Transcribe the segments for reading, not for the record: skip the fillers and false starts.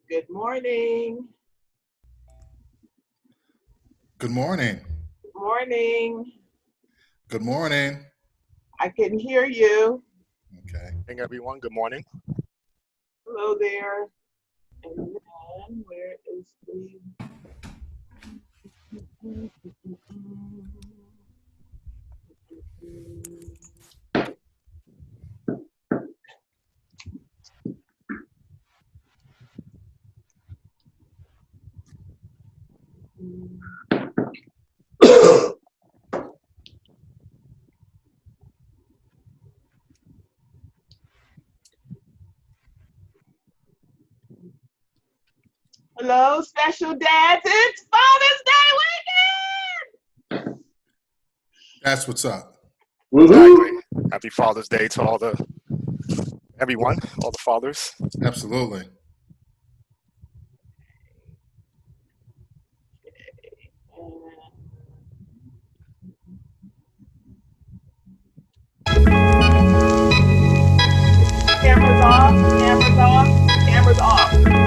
Good morning. Good morning. Good morning. Good morning. I can hear you. Okay. Hey everyone, good morning. Hello there. And then where is the Hello, special dads. It's Father's Day weekend. That's what's up. Exactly. Happy Father's Day to everyone, all the fathers. Absolutely. Cameras off. Cameras off. Cameras off.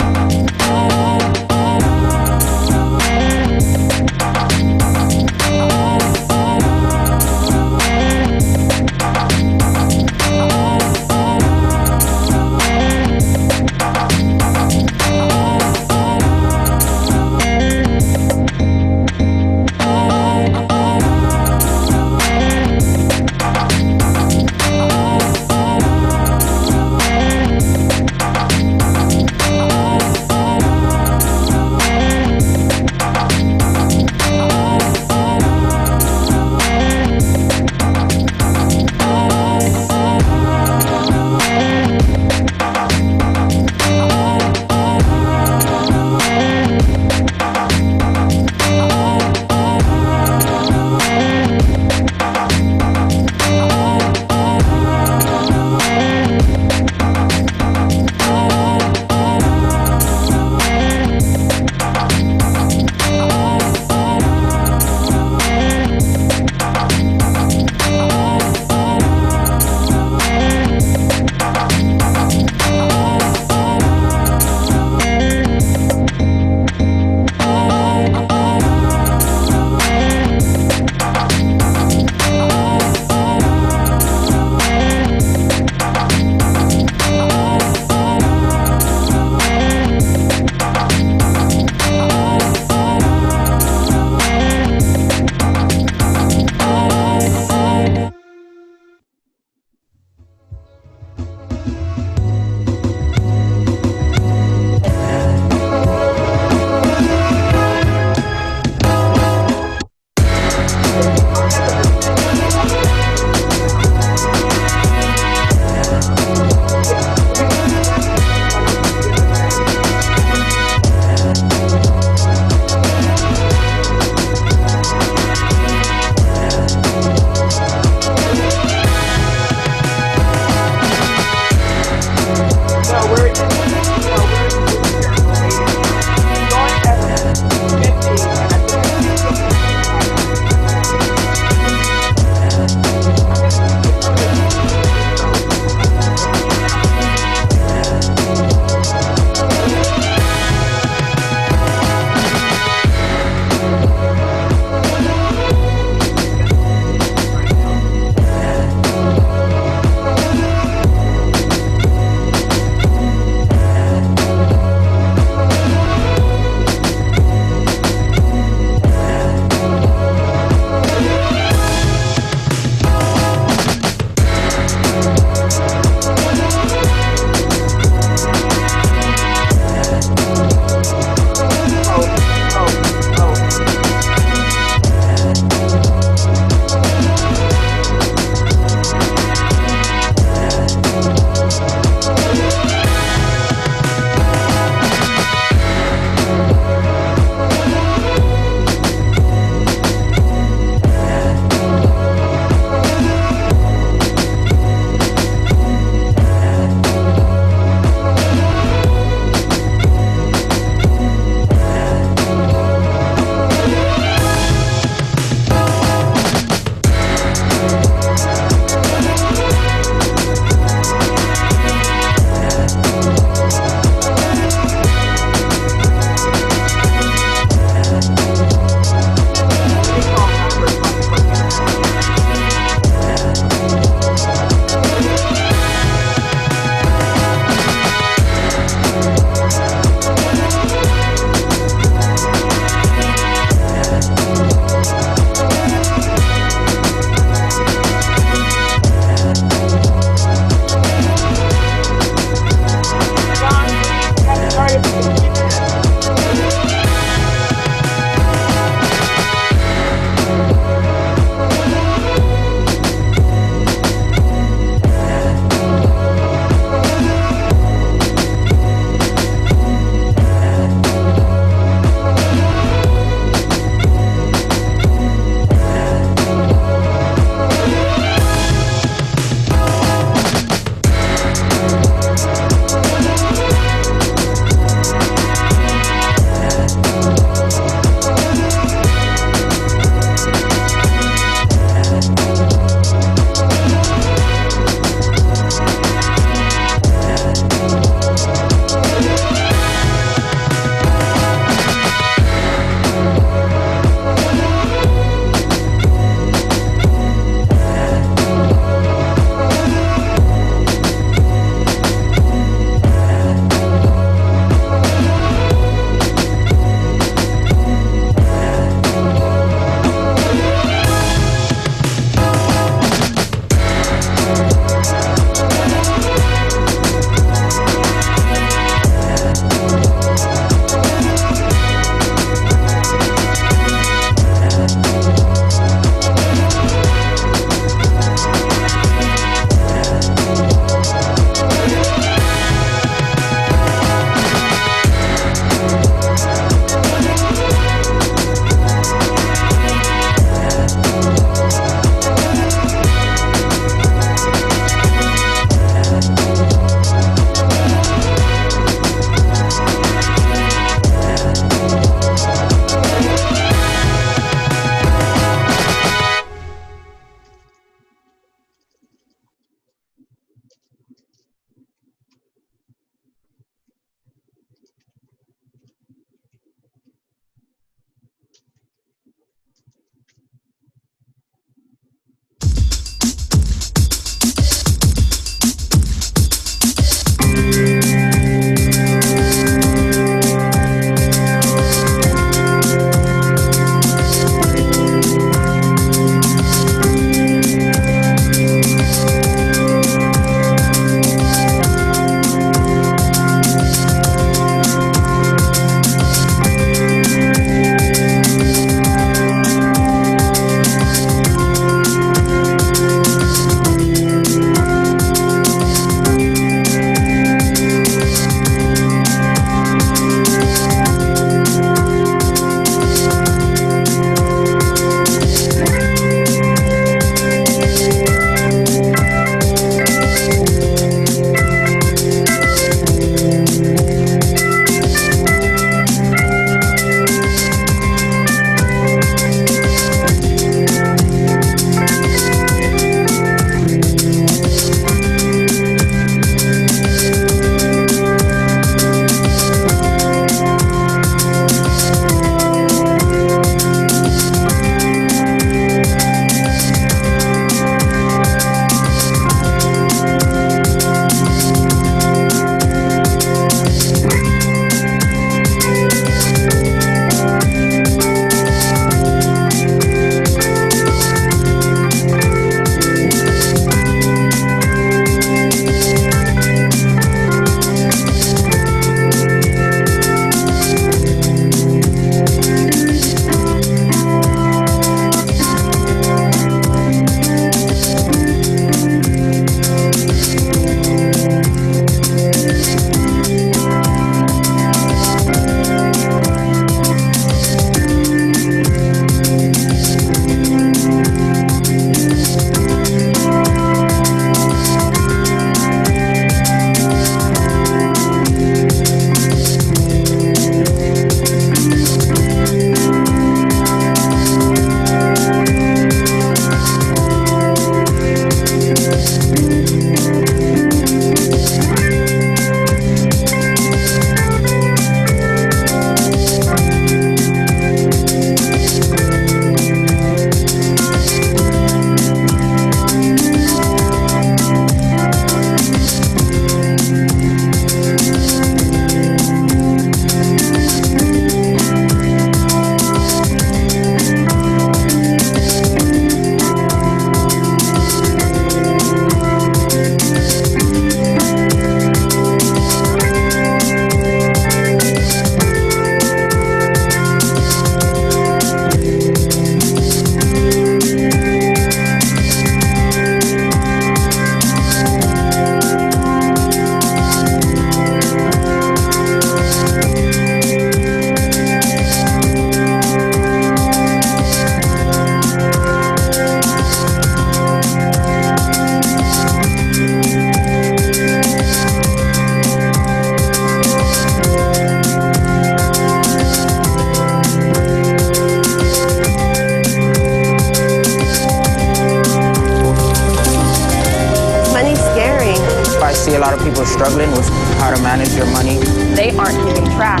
see a lot of people struggling with how to manage their money. They aren't keeping track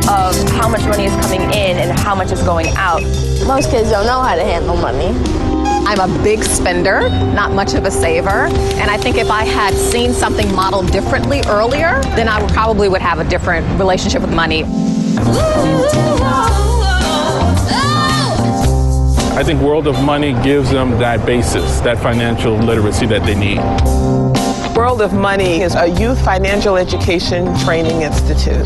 of how much money is coming in and how much is going out. Most kids don't know how to handle money. I'm a big spender, not much of a saver, and I think if I had seen something modeled differently earlier, then I probably would have a different relationship with money. I think World of Money gives them that basis, that financial literacy that they need. World of Money is a youth financial education training institute.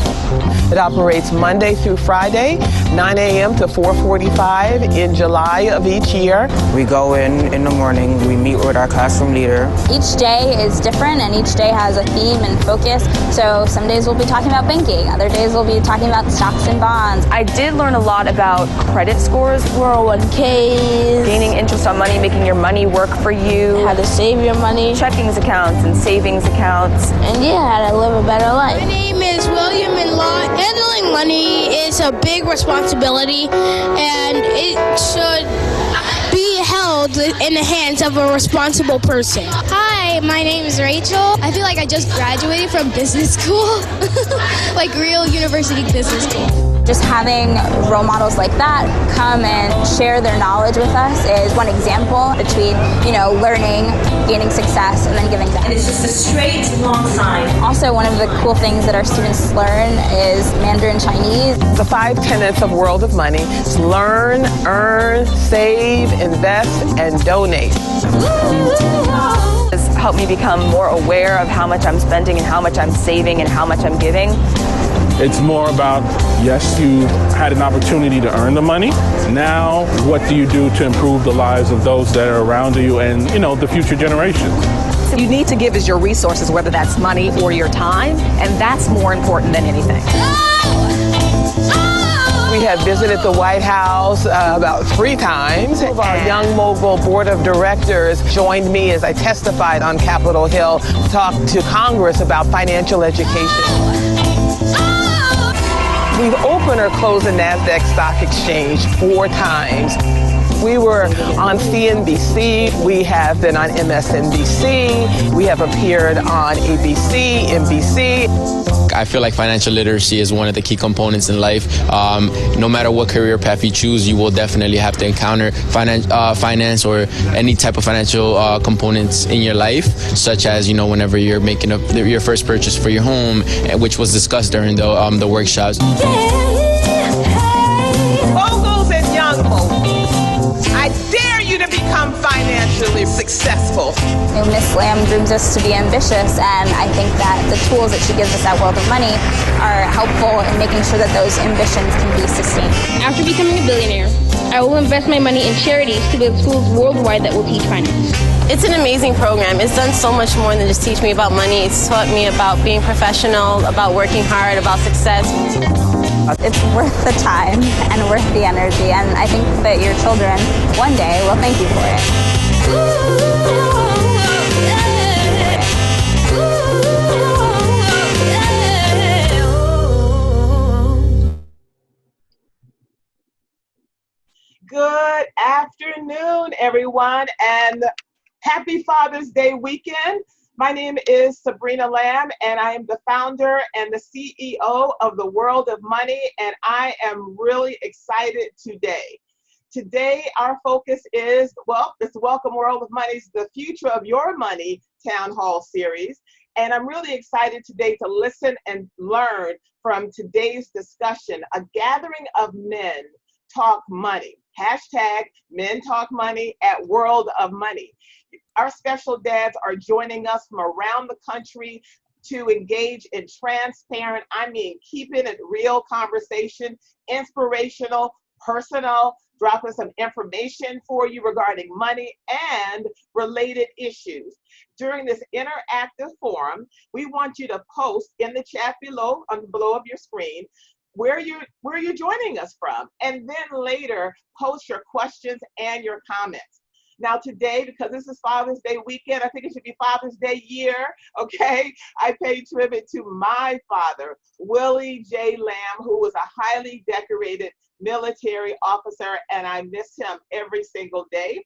It operates Monday through Friday, 9 a.m. to 4:45 in July of each year. We go in the morning, we meet with our classroom leader. Each day is different and each day has a theme and focus. So some days we'll be talking about banking, other days we'll be talking about stocks and bonds. I did learn a lot about credit scores, 401ks, gaining interest on money, making your money work for you, how to save your money, checkings accounts and savings accounts, and how to live a better life. My name is William, and handling money is a big responsibility, and it should be held in the hands of a responsible person. Hi, my name is Rachel. I feel like I just graduated from business school, like real university business school. Just having role models like that come and share their knowledge with us is one example between, learning, gaining success, and then giving back. And it's just a straight, long sign. Also, one of the cool things that our students learn is Mandarin Chinese. The 5 tenets of World of Money is learn, earn, save, invest, and donate. It's helped me become more aware of how much I'm spending and how much I'm saving and how much I'm giving. It's more about, yes, you had an opportunity to earn the money. Now, what do you do to improve the lives of those that are around you and, the future generations? You need to give us your resources, whether that's money or your time, and that's more important than anything. We have visited the White House about 3 times. Our Young Mogul Board of Directors joined me as I testified on Capitol Hill to talk to Congress about financial education. We've opened or closed the NASDAQ stock exchange 4 times. We were on CNBC, we have been on MSNBC, we have appeared on ABC, NBC. I feel like financial literacy is one of the key components in life. No matter what career path you choose, you will definitely have to encounter finance or any type of financial components in your life, such as, whenever you're making your first purchase for your home, which was discussed during the workshops. Moguls and young moguls, I dare you to become financially successful. Miss Lamb dreams us to be ambitious, and I think that the tools that she gives us at World of Money are helpful in making sure that those ambitions can be sustained. After becoming a billionaire, I will invest my money in charities to build schools worldwide that will teach finance. It's an amazing program. It's done so much more than just teach me about money. It's taught me about being professional, about working hard, about success. It's worth the time and worth the energy, and I think that your children one day will thank you for it. Good afternoon, everyone, and happy Father's Day weekend. My name is Sabrina Lamb, and I am the founder and the CEO of the World of Money, and I am really excited today. Today, our focus is, it's Welcome World of Money's The Future of Your Money Town Hall Series, and I'm really excited today to listen and learn from today's discussion, A Gathering of Men Talk Money. Hashtag Men Talk Money at World of Money. Our special dads are joining us from around the country to engage in transparent, keeping it real conversation, inspirational, personal, dropping some information for you regarding money and related issues. During this interactive forum, we want you to post in the chat below of your screen where you're joining us from, and then later post your questions and your comments. Now today, because this is Father's Day weekend, I think it should be Father's Day year, okay? I pay tribute to my father, Willie J. Lamb, who was a highly decorated military officer, and I miss him every single day.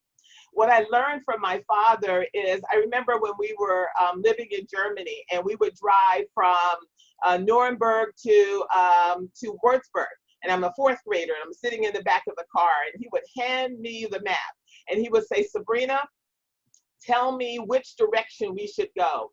what I learned from my father is, I remember when we were living in Germany, and we would drive from Nuremberg to Würzburg, and I'm a fourth grader, and I'm sitting in the back of the car, and he would hand me the map, and he would say, Sabrina, tell me which direction we should go.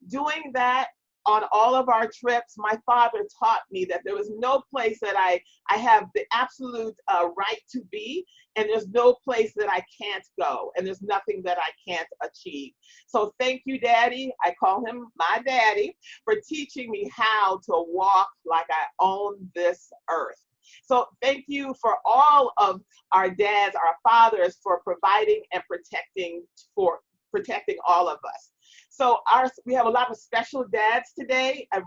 Doing that on all of our trips, my father taught me that there was no place that I have the absolute right to be, and there's no place that I can't go, and there's nothing that I can't achieve. So thank you, Daddy. I call him my daddy, for teaching me how to walk like I own this earth. So thank you for all of our dads, our fathers, for providing and protecting all of us. So we have a lot of special dads today. I'm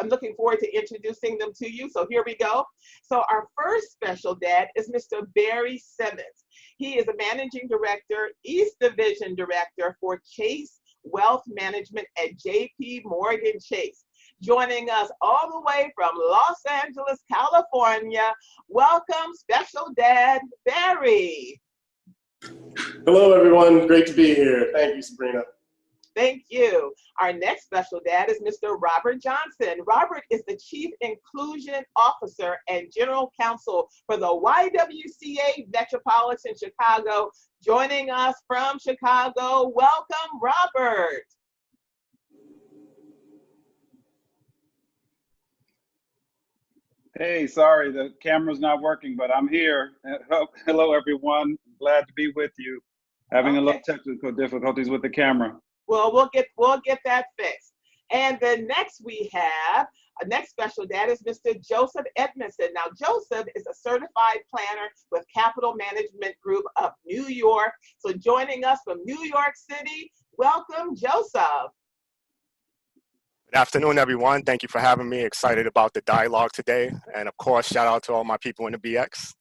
looking forward to introducing them to you. So here we go. So our first special dad is Mr. Barry Simmons. He is a managing director, East Division director for Chase Wealth Management at JP Morgan Chase. Joining us all the way from Los Angeles, California. Welcome, special dad, Barry. Hello, everyone. Great to be here. Thank you, Sabrina. Thank you. Our next special dad is Mr. Robert Johnson. Robert is the Chief Inclusion Officer and General Counsel for the YWCA Metropolitan Chicago. Joining us from Chicago, welcome, Robert. Hey, sorry, the camera's not working, but I'm here. Hello, everyone. Glad to be with you. Having a little technical difficulties with the camera. Well, we'll get that fixed. And the next we have, our next special dad is Mr. Joseph Edmondson. Now, Joseph is a certified planner with Capital Management Group of New York. So joining us from New York City, welcome, Joseph. Good afternoon, everyone. Thank you for having me. Excited about the dialogue today. And of course, shout out to all my people in the BX.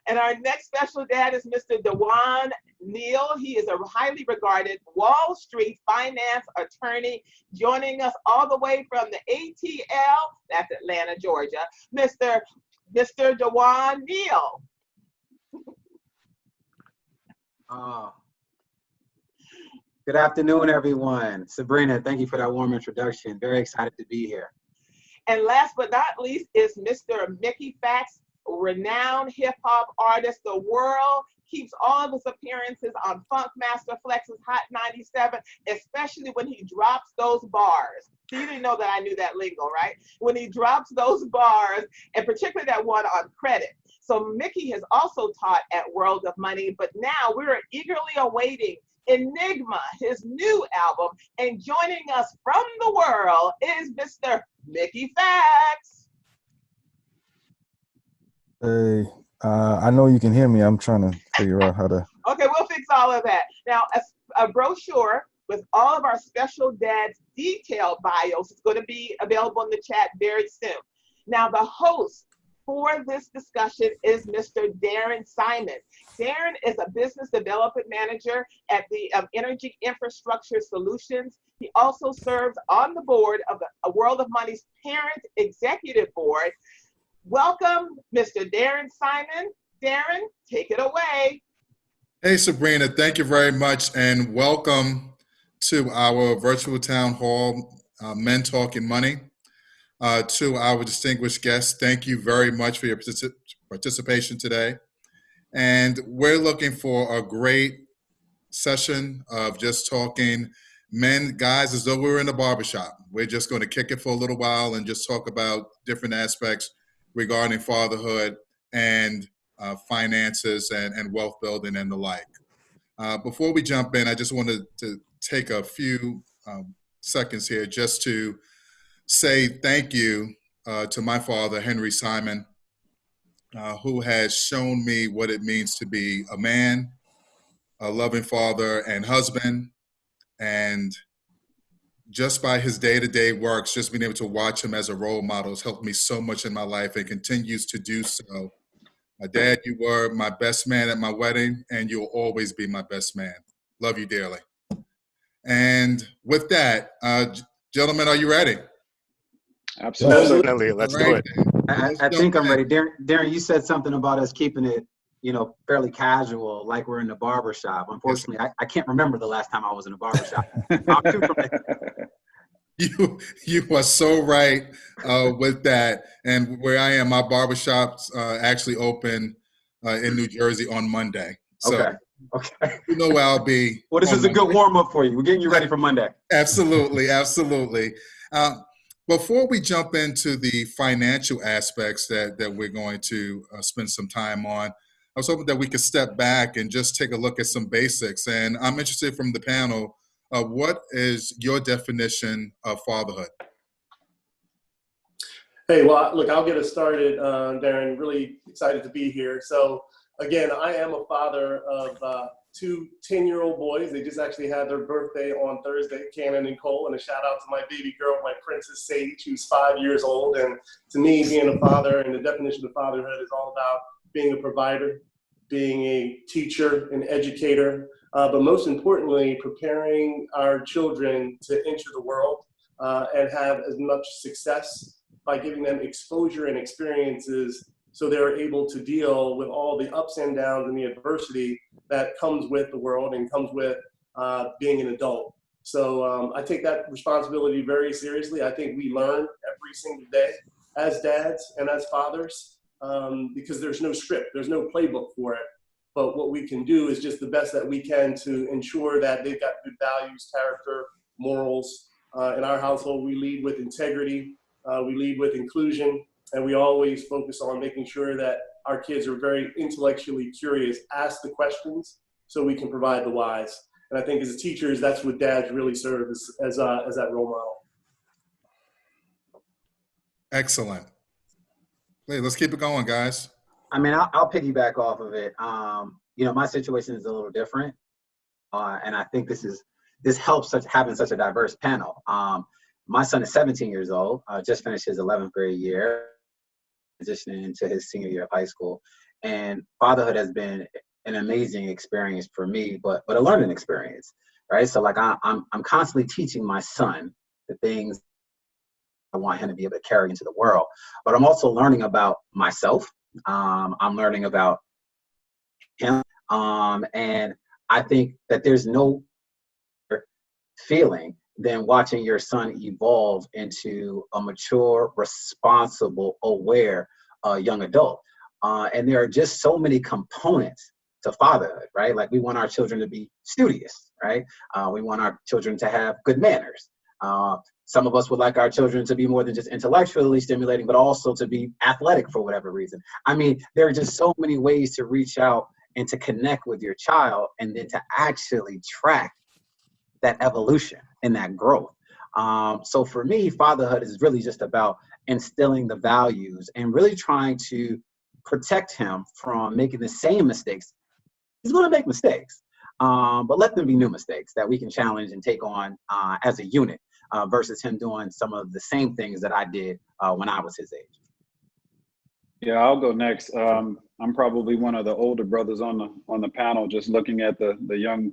And our next special dad is Mr. Dewan Neal. He is a highly regarded Wall Street finance attorney, joining us all the way from the ATL, that's Atlanta, Georgia, Mr. Dewan Neal. Good afternoon, everyone. Sabrina, thank you for that warm introduction. Very excited to be here. And last but not least is Mr. Mickey Fax, renowned hip hop artist. The world keeps all of his appearances on Funk Master Flex's Hot 97, especially when he drops those bars. So you didn't know that I knew that lingo, right? When he drops those bars, and particularly that one on Credit. So Mickey has also taught at World of Money, but now we're eagerly awaiting Enigma, his new album, and joining us from the world is Mr. Mickey Fax. Hey, I know you can hear me. I'm trying to figure out how to. Okay, we'll fix all of that. Now, a brochure with all of our special dads' detailed bios is going to be available in the chat very soon. Now, the host for this discussion is Mr. Darren Simon. Darren is a business development manager at the Energy Infrastructure Solutions. He also serves on the board of the World of Money's parent executive board. Welcome, Mr. Darren Simon. Darren, take it away. Hey, Sabrina, thank you very much, and welcome to our virtual town hall, Men Talking Money. To our distinguished guests, thank you very much for your participation today. And we're looking for a great session of just talking men, guys, as though we were in a barbershop. We're just going to kick it for a little while and just talk about different aspects regarding fatherhood and finances and wealth building and the like. Before we jump in, I just wanted to take a few seconds here just to say thank you to my father, Henry Simon, who has shown me what it means to be a man, a loving father and husband, and just by his day-to-day works, just being able to watch him as a role model has helped me so much in my life and continues to do so. My dad, you were my best man at my wedding, and you'll always be my best man. Love you dearly. And with that, gentlemen, are you ready? Absolutely. Let's do it. I think I'm ready. Darren, you said something about us keeping it fairly casual, like we're in the barber shop. Unfortunately, I can't remember the last time I was in a barber shop. You are so right with that. And where I am, my barbershops actually open in New Jersey on Monday. So okay. You know where I'll be. Well, this is a good warm up for you. We're getting you ready for Monday. Absolutely. Before we jump into the financial aspects that we're going to spend some time on, I was hoping that we could step back and just take a look at some basics. And I'm interested from the panel, what is your definition of fatherhood? Hey, well, look, I'll get us started, Darren. Really excited to be here. So, again, I am a father of two 10-year-old boys. They just actually had their birthday on Thursday, Cannon and Cole. And a shout out to my baby girl, my princess Sage, who's 5 years old. And to me, being a father and the definition of fatherhood is all about being a provider, being a teacher, an educator, but most importantly, preparing our children to enter the world and have as much success by giving them exposure and experiences so they're able to deal with all the ups and downs and the adversity that comes with the world and comes with being an adult. So I take that responsibility very seriously. I think we learn every single day as dads and as fathers because there's no script, there's no playbook for it. But what we can do is just the best that we can to ensure that they've got good values, character, morals. In our household, we lead with integrity, we lead with inclusion, and we always focus on making sure that our kids are very intellectually curious, ask the questions so we can provide the whys. And I think as teachers, that's what dads really serve as that role model. Excellent. Hey, let's keep it going, guys. I mean, I'll piggyback off of it. My situation is a little different. And I think this helps having such a diverse panel. My son is 17 years old, just finished his 11th grade year, transitioning into his senior year of high school. And fatherhood has been an amazing experience for me, but a learning experience, right? So like I'm constantly teaching my son the things I want him to be able to carry into the world, but I'm also learning about myself. I'm learning about him. And I think that there's no feeling than watching your son evolve into a mature, responsible, aware young adult. And there are just so many components to fatherhood, right? Like we want our children to be studious, right? We want our children to have good manners. Some of us would like our children to be more than just intellectually stimulating, but also to be athletic for whatever reason. I mean, there are just so many ways to reach out and to connect with your child and then to actually track that evolution and that growth. So for me, fatherhood is really just about instilling the values and really trying to protect him from making the same mistakes. He's going to make mistakes, but let them be new mistakes that we can challenge and take on as a unit versus him doing some of the same things that I did when I was his age. Yeah, I'll go next. I'm probably one of the older brothers on the panel, just looking at the young,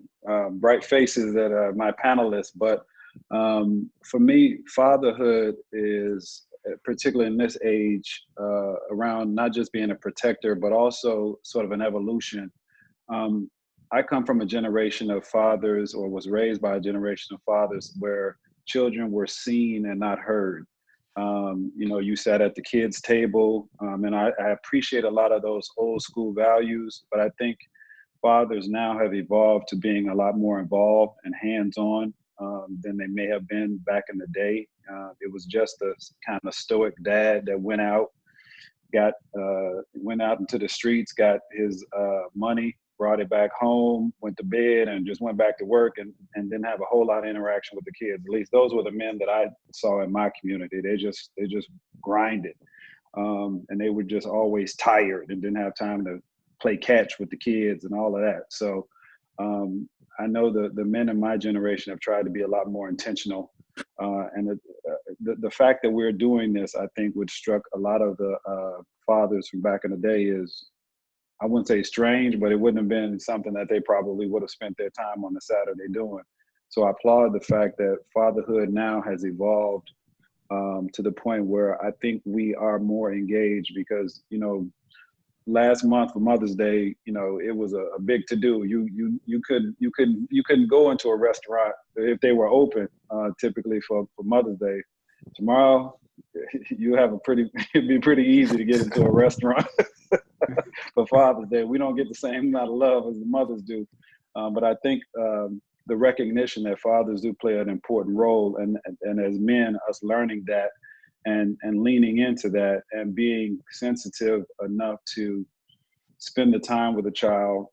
bright faces that are my panelists. But for me, fatherhood is, particularly in this age, around not just being a protector, but also sort of an evolution. I come from a generation of fathers, or was raised by a generation of fathers, where children were seen and not heard. You sat at the kids' table, and I appreciate a lot of those old school values, but I think fathers now have evolved to being a lot more involved and hands-on than they may have been back in the day. It was just a kind of stoic dad that went out into the streets, got his money, brought it back home, went to bed, and just went back to work and didn't have a whole lot of interaction with the kids. At least those were the men that I saw in my community. They just grinded. And they were just always tired and didn't have time to play catch with the kids and all of that. So I know the men in my generation have tried to be a lot more intentional. And the fact that we're doing this, I think, what struck a lot of the fathers from back in the day is, I wouldn't say strange, but it wouldn't have been something that they probably would have spent their time on a Saturday doing. So I applaud the fact that fatherhood now has evolved to the point where I think we are more engaged because, last month for Mother's Day, you know, it was a big to do. You couldn't go into a restaurant if they were open, typically for Mother's Day. Tomorrow, you have it'd be pretty easy to get into a restaurant for Father's Day. We don't get the same amount of love as the mothers do, but I think the recognition that fathers do play an important role, and as men, us learning that and leaning into that and being sensitive enough to spend the time with a child,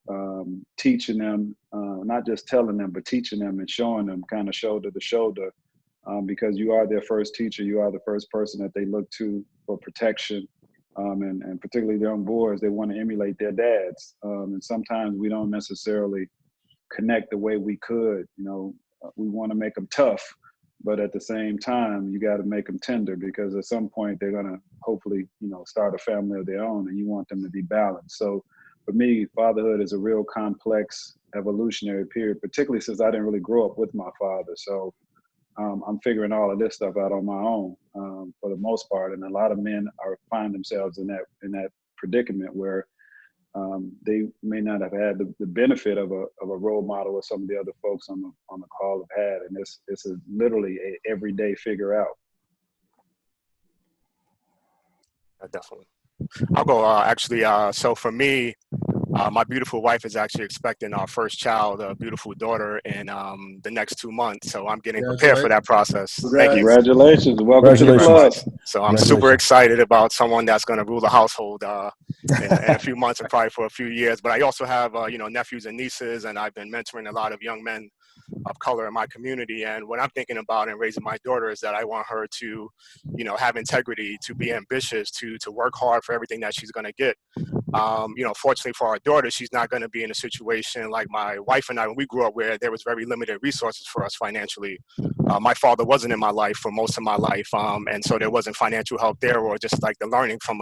teaching them, not just telling them, but teaching them and showing them kind of shoulder to shoulder, because you are their first teacher. You are the first person that they look to for protection. And particularly young boys, they want to emulate their dads. And sometimes we don't necessarily connect the way we could. You know, we want to make them tough, but at the same time, you got to make them tender, because at some point they're going to hopefully, you know, start a family of their own, and you want them to be balanced. So for me, fatherhood is a real complex evolutionary period, particularly since I didn't really grow up with my father. So I'm figuring all of this stuff out on my own for the most part. And a lot of men find themselves in that predicament where they may not have had the benefit of a role model or some of the other folks on the call have had. And this is literally a everyday figure out. Definitely. I'll go actually. So for me, my beautiful wife is actually expecting our first child, a beautiful daughter, in the next 2 months. So I'm getting prepared for that process. Thank you. Congratulations. Welcome to the club. So I'm super excited about someone that's going to rule the household in a few months and probably for a few years. But I also have, nephews and nieces, and I've been mentoring a lot of young men of color in my community. And what I'm thinking about in raising my daughter is that I want her to, have integrity, to be ambitious, to work hard for everything that she's going to get. Fortunately for our daughter, she's not going to be in a situation like my wife and I, when we grew up, where there was very limited resources for us financially. My father wasn't in my life for most of my life. And so there wasn't financial help there, or just like the learning from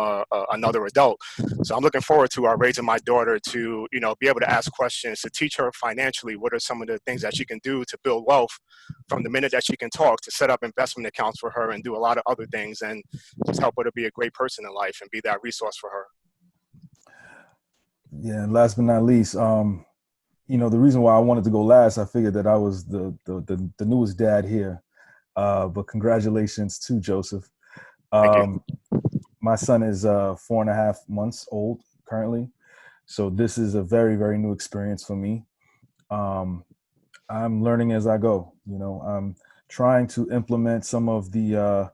another adult. So I'm looking forward to raising my daughter to, be able to ask questions, to teach her financially what are some of the things that she can do to build wealth from the minute that she can talk, to set up investment accounts for her and do a lot of other things, and just help her to be a great person in life and be that resource for her. Yeah, and last but not least, the reason why I wanted to go last, I figured that I was the newest dad here. But congratulations to Joseph. My son is 4.5 months old currently. So this is a very, very new experience for me. I'm learning as I go. I'm trying to implement some of the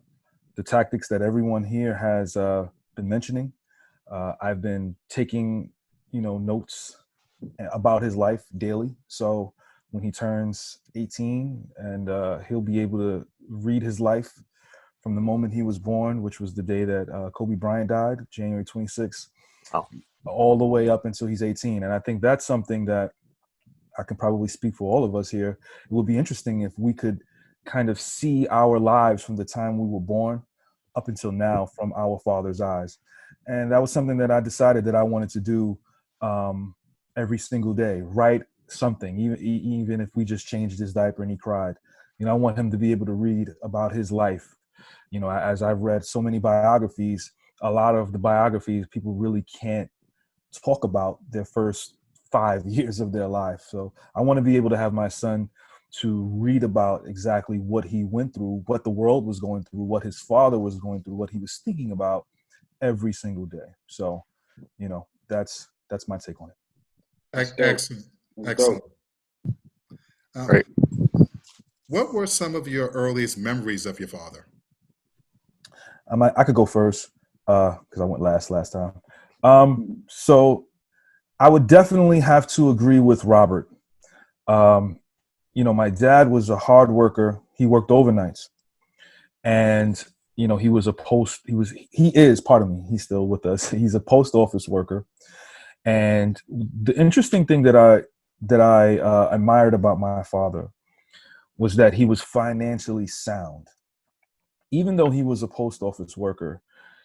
tactics that everyone here has been mentioning. I've been taking notes about his life daily. So when he turns 18, and he'll be able to read his life from the moment he was born, which was the day that Kobe Bryant died, January 26th, all the way up until he's 18. And I think that's something that I can probably speak for all of us here. It would be interesting if we could kind of see our lives from the time we were born up until now from our father's eyes. And that was something that I decided that I wanted to do every single day. Write something, even if we just changed his diaper and he cried. I want him to be able to read about his life. As I've read so many biographies, a lot of the biographies, people really can't talk about their first 5 years of their life. So I want to be able to have my son to read about exactly what he went through, what the world was going through, what his father was going through, what he was thinking about every single day. So, that's my take on it. Excellent. Great. What were some of your earliest memories of your father? I could go first because I went last time. So I would definitely have to agree with Robert. My dad was a hard worker. He worked overnights, and he is, pardon me, he's still with us. He's a post office worker. And the interesting thing that I admired about my father was that he was financially sound. Even though he was a post office worker,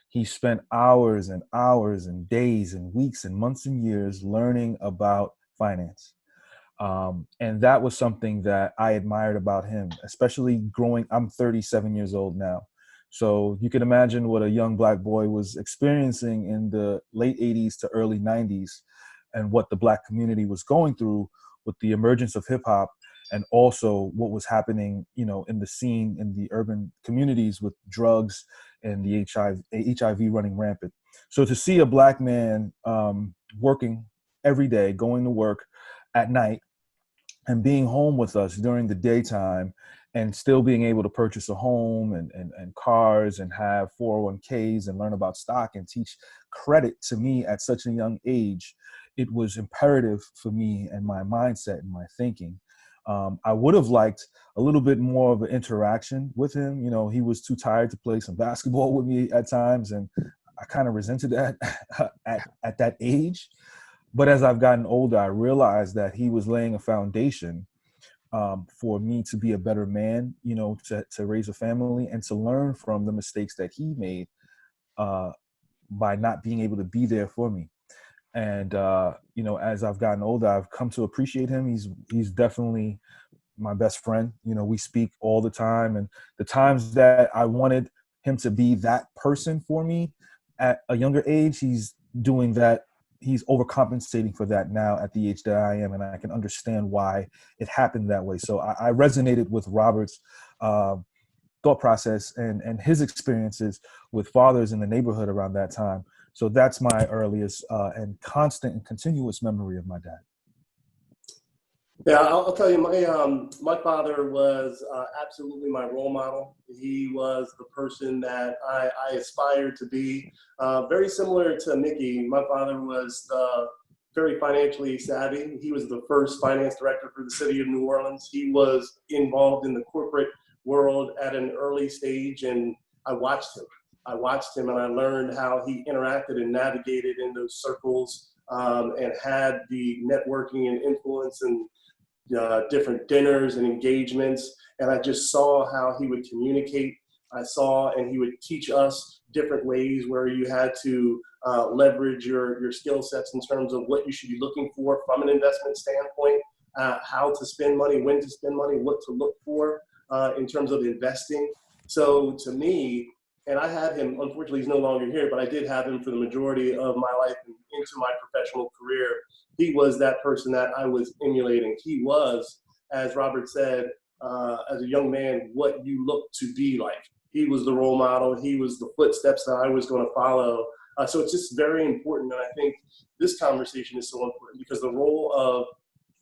he spent hours and hours and days and weeks and months and years learning about finance. And that was something that I admired about him, especially I'm 37 years old now. So you can imagine what a young Black boy was experiencing in the late 80s to early 90s, and what the Black community was going through with the emergence of hip hop, and also what was happening, you know, in the scene in the urban communities with drugs and the HIV running rampant. So to see a Black man working every day, going to work at night, and being home with us during the daytime, and still being able to purchase a home and cars and have 401ks and learn about stock and teach credit to me at such a young age, it was imperative for me and my mindset and my thinking. I would have liked a little bit more of an interaction with him. You know, he was too tired to play some basketball with me at times, and I kind of resented that at that age. But as I've gotten older, I realized that he was laying a foundation for me to be a better man, you know, to raise a family and to learn from the mistakes that he made by not being able to be there for me. And, you know, as I've gotten older, I've come to appreciate him. He's definitely my best friend. You know, we speak all the time, and the times that I wanted him to be that person for me at a younger age, he's doing that. He's overcompensating for that now at the age that I am, and I can understand why it happened that way. So I resonated with Robert's thought process and his experiences with fathers in the neighborhood around that time. So that's my earliest and constant and continuous memory of my dad. Yeah, I'll tell you, my father was absolutely my role model. He was the person that I aspired to be. Very similar to Mickey, my father was very financially savvy. He was the first finance director for the city of New Orleans. He was involved in the corporate world at an early stage, and I watched him. And I learned how he interacted and navigated in those circles, and had the networking and influence and different dinners and engagements. And I just saw how he would communicate. I saw, and he would teach us different ways where you had to leverage your skill sets in terms of what you should be looking for from an investment standpoint, how to spend money, when to spend money, what to look for in terms of investing. So to me, and I had him, unfortunately he's no longer here, but I did have him for the majority of my life and into my professional career. He was that person that I was emulating. He was, as Robert said, as a young man, what you look to be like. He was the role model. He was the footsteps that I was going to follow. So it's just very important. And I think this conversation is so important because the role of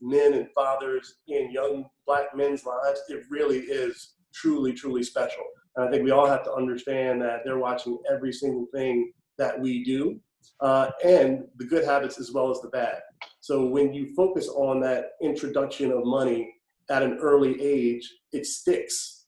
men and fathers in young Black men's lives, it really is truly, truly special. And I think we all have to understand that they're watching every single thing that we do, and the good habits as well as the bad. So when you focus on that introduction of money at an early age, it sticks.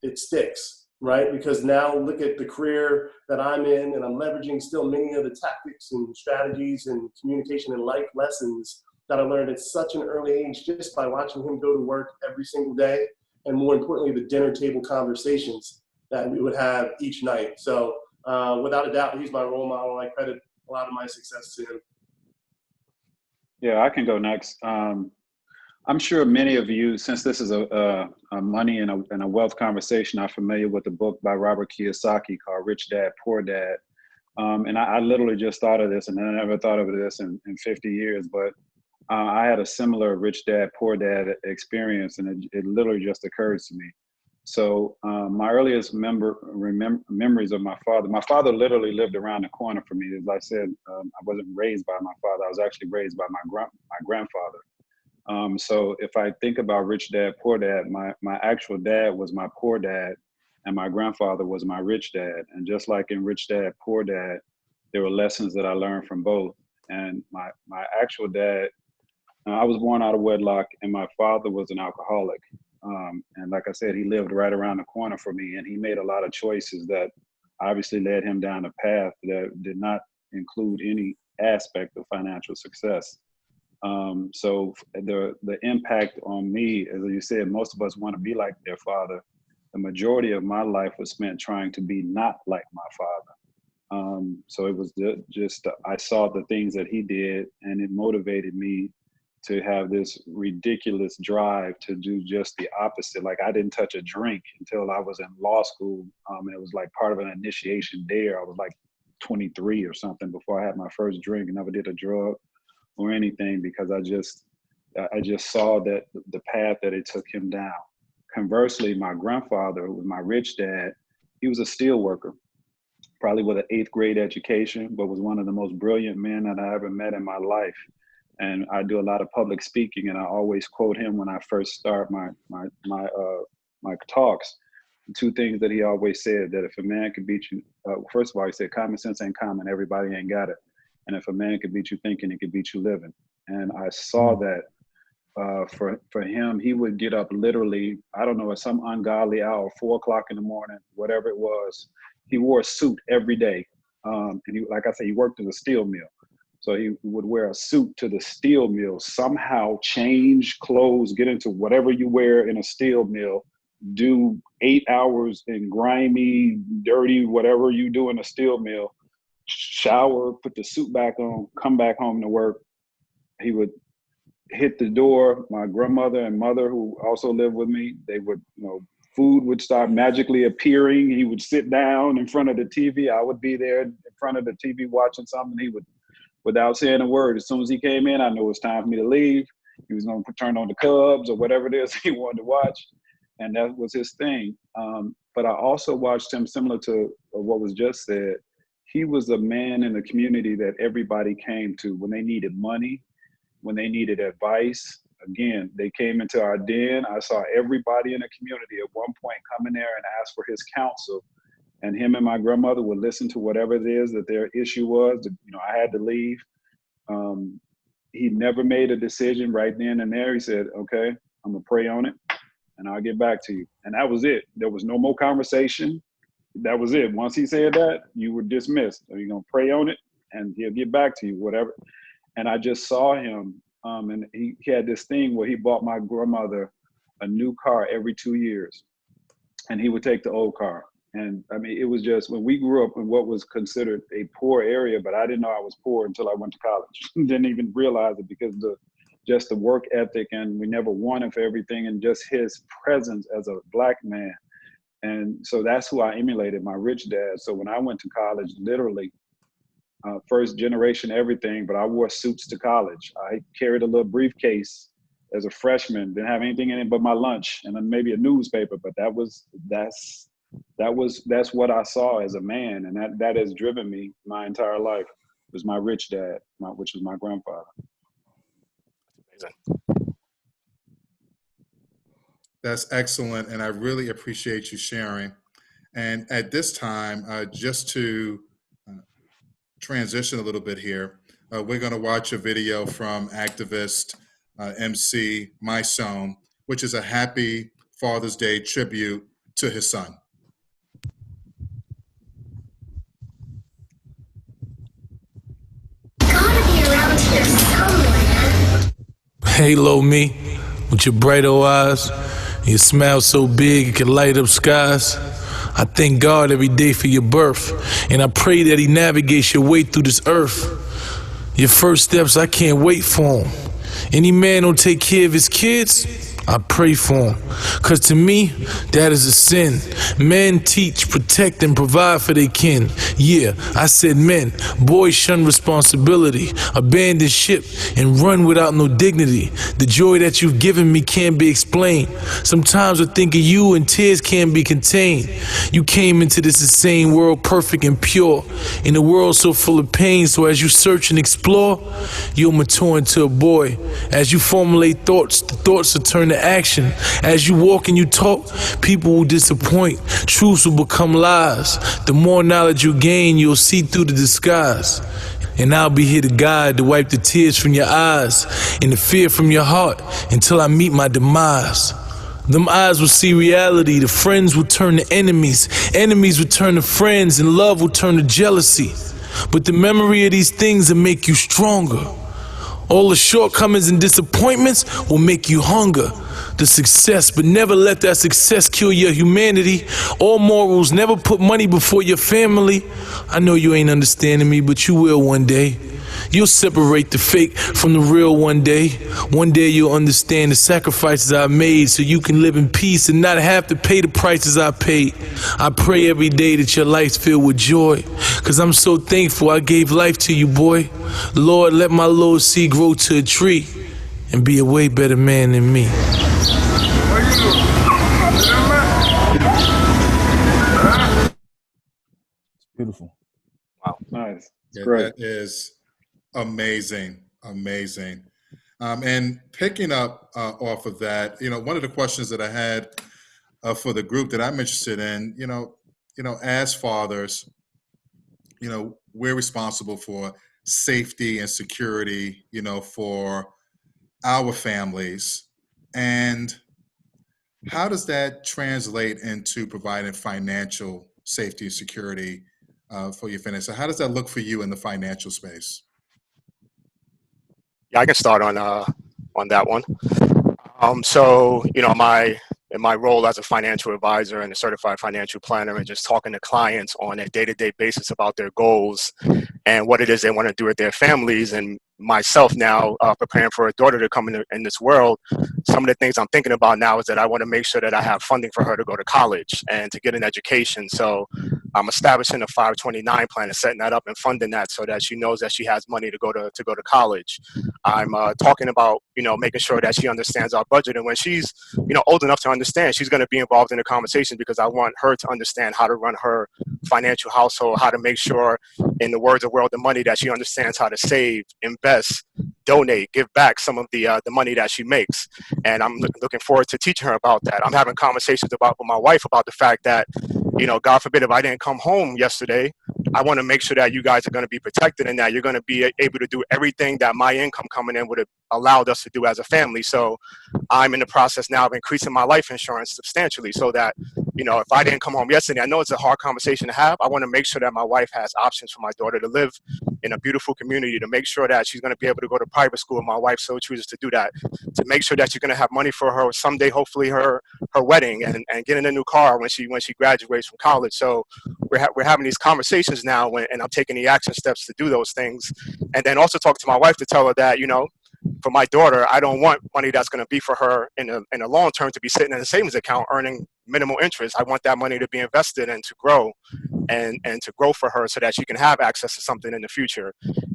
It sticks, right? Because now look at the career that I'm in, and I'm leveraging still many of the tactics and strategies and communication and life lessons that I learned at such an early age just by watching him go to work every single day, and more importantly, the dinner table conversations that we would have each night. So without a doubt, he's my role model. I credit a lot of my success to him. Yeah, I can go next. I'm sure many of you, since this is a money and a wealth conversation, are familiar with the book by Robert Kiyosaki called Rich Dad, Poor Dad. And I literally just thought of this, and I never thought of this in 50 years, but I had a similar Rich Dad, Poor Dad experience, and it literally just occurred to me. So my earliest memories of my father literally lived around the corner from me. As I said, I wasn't raised by my father. I was actually raised by my grandfather. So if I think about Rich Dad, Poor Dad, my actual dad was my poor dad, and my grandfather was my rich dad. And just like in Rich Dad, Poor Dad, there were lessons that I learned from both. And my actual dad, I was born out of wedlock, and my father was an alcoholic. And like I said, he lived right around the corner from me, and he made a lot of choices that obviously led him down a path that did not include any aspect of financial success. So the impact on me, as you said, most of us want to be like their father. The majority of my life was spent trying to be not like my father. So it was just, I saw the things that he did, and it motivated me to have this ridiculous drive to do just the opposite. Like, I didn't touch a drink until I was in law school. And it was like part of an initiation there. I was like 23 or something before I had my first drink, and never did a drug or anything, because I just saw that the path that it took him down. Conversely, my grandfather, who was my rich dad, he was a steel worker, probably with an 8th grade education, but was one of the most brilliant men that I ever met in my life. And I do a lot of public speaking, and I always quote him when I first start my talks. 2 things that he always said: that if a man could beat you, first of all, he said, common sense ain't common, everybody ain't got it. And if a man could beat you thinking, he could beat you living. And I saw that for him, he would get up literally, I don't know, at some ungodly hour, 4 o'clock in the morning, whatever it was. He wore a suit every day. And he, like I said, he worked in a steel mill. So he would wear a suit to the steel mill, somehow change clothes, get into whatever you wear in a steel mill, do 8 hours in grimy, dirty, whatever you do in a steel mill, shower, put the suit back on, come back home to work. He would hit the door. My grandmother and mother, who also lived with me, they would, food would start magically appearing. He would sit down in front of the TV. I would be there in front of the TV watching something. He would, without saying a word, as soon as he came in, I knew it was time for me to leave. He was going to turn on the Cubs or whatever it is he wanted to watch. And that was his thing. But I also watched him, similar to what was just said. He was a man in the community that everybody came to when they needed money, when they needed advice. Again, they came into our den. I saw everybody in the community at one point come in there and ask for his counsel. And him and my grandmother would listen to whatever it is that their issue was. I had to leave. He never made a decision right then and there. He said, okay, I'm gonna pray on it and I'll get back to you. And that was it. There was no more conversation. That was it. Once he said that, you were dismissed. You're gonna pray on it and he'll get back to you, whatever. And I just saw him, and he had this thing where he bought my grandmother a new car every 2 years, and he would take the old car. And I mean, it was just, when we grew up in what was considered a poor area, but I didn't know I was poor until I went to college. Didn't even realize it, because just the work ethic, and we never wanted for everything, and just his presence as a Black man. And so that's who I emulated, my rich dad. So when I went to college, literally, first generation everything, but I wore suits to college. I carried a little briefcase as a freshman, didn't have anything in it but my lunch and then maybe a newspaper, but that's what I saw as a man, and that has driven me my entire life. It was my rich dad, which was my grandfather. That's excellent, and I really appreciate you sharing. And at this time, just to transition a little bit here, we're going to watch a video from activist MC My Son, which is a happy Father's Day tribute to his son. Halo me with your bright old eyes. Your smile so big it can light up skies. I thank God every day for your birth, and I pray that he navigates your way through this earth. Your first steps, I can't wait for them. Any man don't take care of his kids, I pray for him. Cause to me, that is a sin. Men teach, protect, and provide for their kin. Yeah, I said men. Boys shun responsibility, abandon ship, and run without no dignity. The joy that you've given me can't be explained. Sometimes I think of you and tears can't be contained. You came into this insane world perfect and pure, in a world so full of pain. So as you search and explore, you'll mature into a boy. As you formulate thoughts, the thoughts will turn to action. As you walk and you talk, people will disappoint. Truths will become lies. The more knowledge you gain, you'll see through the disguise. And I'll be here to guide, to wipe the tears from your eyes and the fear from your heart until I meet my demise. Them eyes will see reality. The friends will turn to enemies. Enemies will turn to friends, and love will turn to jealousy. But the memory of these things will make you stronger. All the shortcomings and disappointments will make you hunger the success, but never let that success kill your humanity. All morals, never put money before your family. I know you ain't understanding me, but you will one day. You'll separate the fake from the real one day. One day you'll understand the sacrifices I made so you can live in peace and not have to pay the prices I paid. I pray every day that your life's filled with joy, cause I'm so thankful I gave life to you, boy. Lord, let my little seed grow to a tree and be a way better man than me. Beautiful. Wow. Nice. Yeah, Great. that is amazing. Amazing. And picking up off of that, one of the questions that I had for the group that I'm interested in, as fathers, we're responsible for safety and security, for our families. And how does that translate into providing financial safety and security for your finances? So how does that look for you in the financial space? Yeah, I can start on that one. So, in my role as a financial advisor and a certified financial planner, and just talking to clients on a day-to-day basis about their goals and what it is they want to do with their families, and myself now preparing for a daughter to come in this world, some of the things I'm thinking about now is that I want to make sure that I have funding for her to go to college and to get an education. So I'm establishing a 529 plan and setting that up and funding that so that she knows that she has money to go to college. I'm talking about, making sure that she understands our budget. And when she's, old enough to understand, she's going to be involved in the conversation, because I want her to understand how to run her financial household, how to make sure, in the words of World of Money, that she understands how to save, invest, donate, give back some of the money that she makes. And I'm looking forward to teaching her about that. I'm having conversations with my wife about the fact that, God forbid, if I didn't come home yesterday, I want to make sure that you guys are going to be protected and that you're going to be able to do everything that my income coming in would have allowed us to do as a family. So I'm in the process now of increasing my life insurance substantially so that, if I didn't come home yesterday, I know it's a hard conversation to have. I want to make sure that my wife has options for my daughter to live in a beautiful community, to make sure that she's going to be able to go to private school if my wife so chooses to do that, to make sure that she's going to have money for her someday, hopefully her wedding, and getting a new car when she graduates from college. So we're having these conversations now, and I'm taking the action steps to do those things. And then also talk to my wife to tell her that, for my daughter, I don't want money that's going to be for her in a long term to be sitting in a savings account earning minimal interest. I want that money to be invested and to grow and to grow for her so that she can have access to something in the future.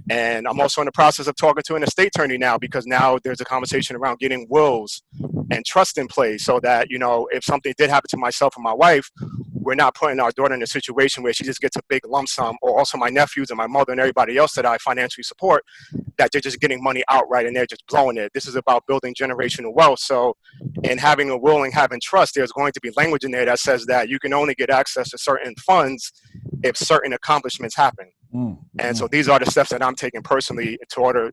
And I'm also in the process of talking to an estate attorney now, because now there's a conversation around getting wills and trust in place so that, if something did happen to myself and my wife, we're not putting our daughter in a situation where she just gets a big lump sum, or also my nephews and my mother and everybody else that I financially support, that they're just getting money outright and they're just blowing it. This is about building generational wealth. So in having a will and having trust, there's going to be language in there that says that you can only get access to certain funds if certain accomplishments happen. And so these are the steps that I'm taking personally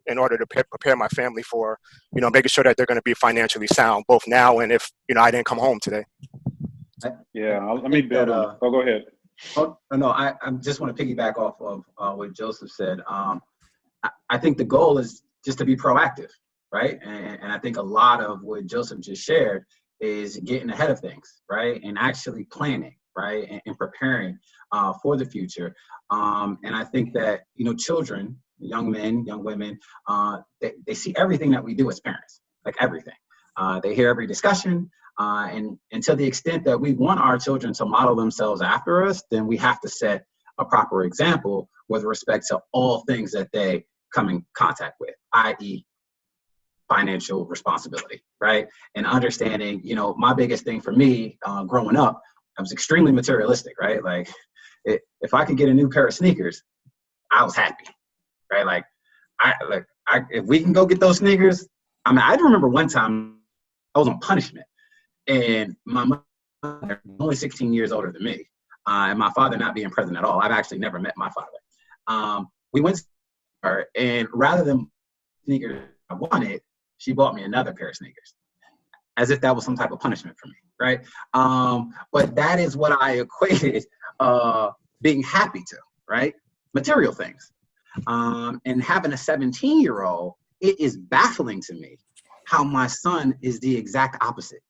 in order to prepare my family for, making sure that they're going to be financially sound, both now and if, I didn't come home today. Yeah, let me build on. Go ahead. Oh, no, I just want to piggyback off of what Joseph said. I think the goal is just to be proactive, right? And I think a lot of what Joseph just shared is getting ahead of things, right? And actually planning, right? And preparing for the future. And I think that, children, young men, young women, they see everything that we do as parents, like everything. They hear every discussion. And to the extent that we want our children to model themselves after us, then we have to set a proper example with respect to all things that they come in contact with, i.e. financial responsibility, right? And understanding, my biggest thing for me growing up, I was extremely materialistic, right? Like if I could get a new pair of sneakers, I was happy, right? If we can go get those sneakers, I remember one time I was on punishment. And my mother, only 16 years older than me, and my father not being present at all. I've actually never met my father. We went to her, and rather than sneakers I wanted, she bought me another pair of sneakers, as if that was some type of punishment for me, right? But that is what I equated being happy to, right? Material things. And having a 17-year-old, it is baffling to me how my son is the exact opposite.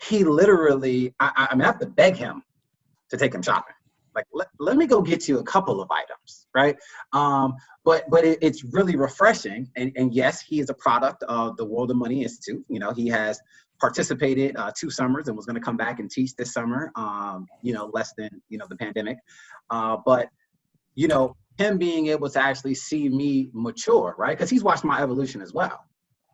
He literally, I have to beg him to take him shopping. Like, let me go get you a couple of items, right? But it's really refreshing. And yes, he is a product of the World of Money Institute. You know, he has participated 2 summers and was going to come back and teach this summer, you know, less than, you know, the pandemic. But, you know, him being able to actually see me mature, right? Because he's watched my evolution as well.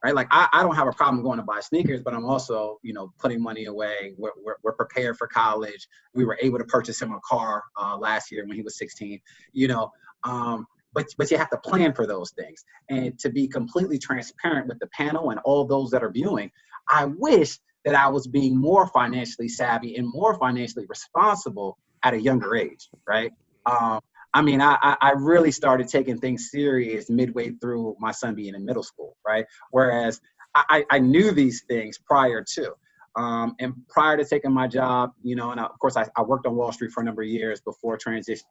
Right, like I don't have a problem going to buy sneakers, but I'm also, you know, putting money away. We're prepared for college. We were able to purchase him a car last year when he was 16. You know, but you have to plan for those things. And to be completely transparent with the panel and all those that are viewing, I wish that I was being more financially savvy and more financially responsible at a younger age. Right. I mean, I really started taking things serious midway through my son being in middle school, right? Whereas I knew these things prior to. And prior to taking my job, you know, and of course I worked on Wall Street for a number of years before transitioning,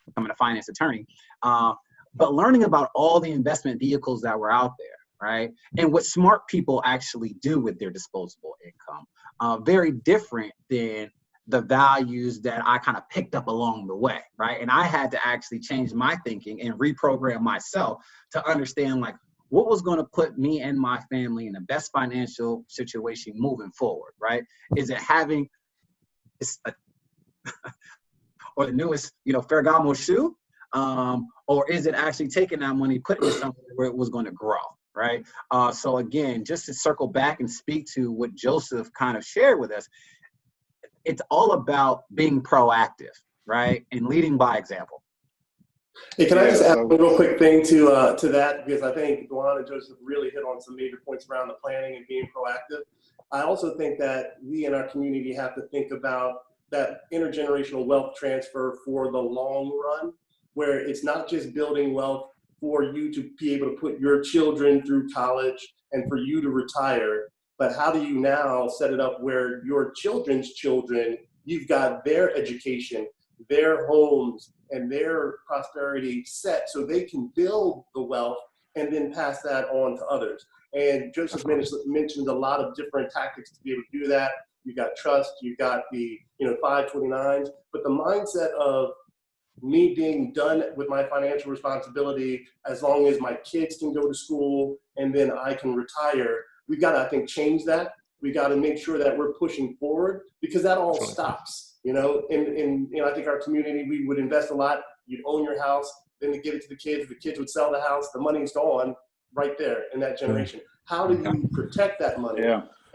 becoming a finance attorney. But learning about all the investment vehicles that were out there, right? And what smart people actually do with their disposable income, very different than the values that I kind of picked up along the way, right? And I had to actually change my thinking and reprogram myself to understand like what was going to put me and my family in the best financial situation moving forward, right? Is it having or the newest, you know, Ferragamo shoe? Or is it actually taking that money, putting it somewhere where it was going to grow, right? So again, just to circle back and speak to what Joseph kind of shared with us, it's all about being proactive, right? And leading by example. Hey, can I just add one real quick thing to that? Because I think Duane and Joseph really hit on some major points around the planning and being proactive. I also think that we in our community have to think about that intergenerational wealth transfer for the long run, where it's not just building wealth for you to be able to put your children through college and for you to retire, but how do you now set it up where your children's children, you've got their education, their homes, and their prosperity set so they can build the wealth and then pass that on to others. And Joseph mentioned a lot of different tactics to be able to do that. You've got trust, you've got the 529s, but the mindset of me being done with my financial responsibility as long as my kids can go to school and then I can retire. We've got to, I think, change that. We got to make sure that we're pushing forward because that all stops, you know, in I think our community, we would invest a lot. You'd own your house, then to give it to the kids would sell the house. The money's gone right there in that generation. How do you protect that money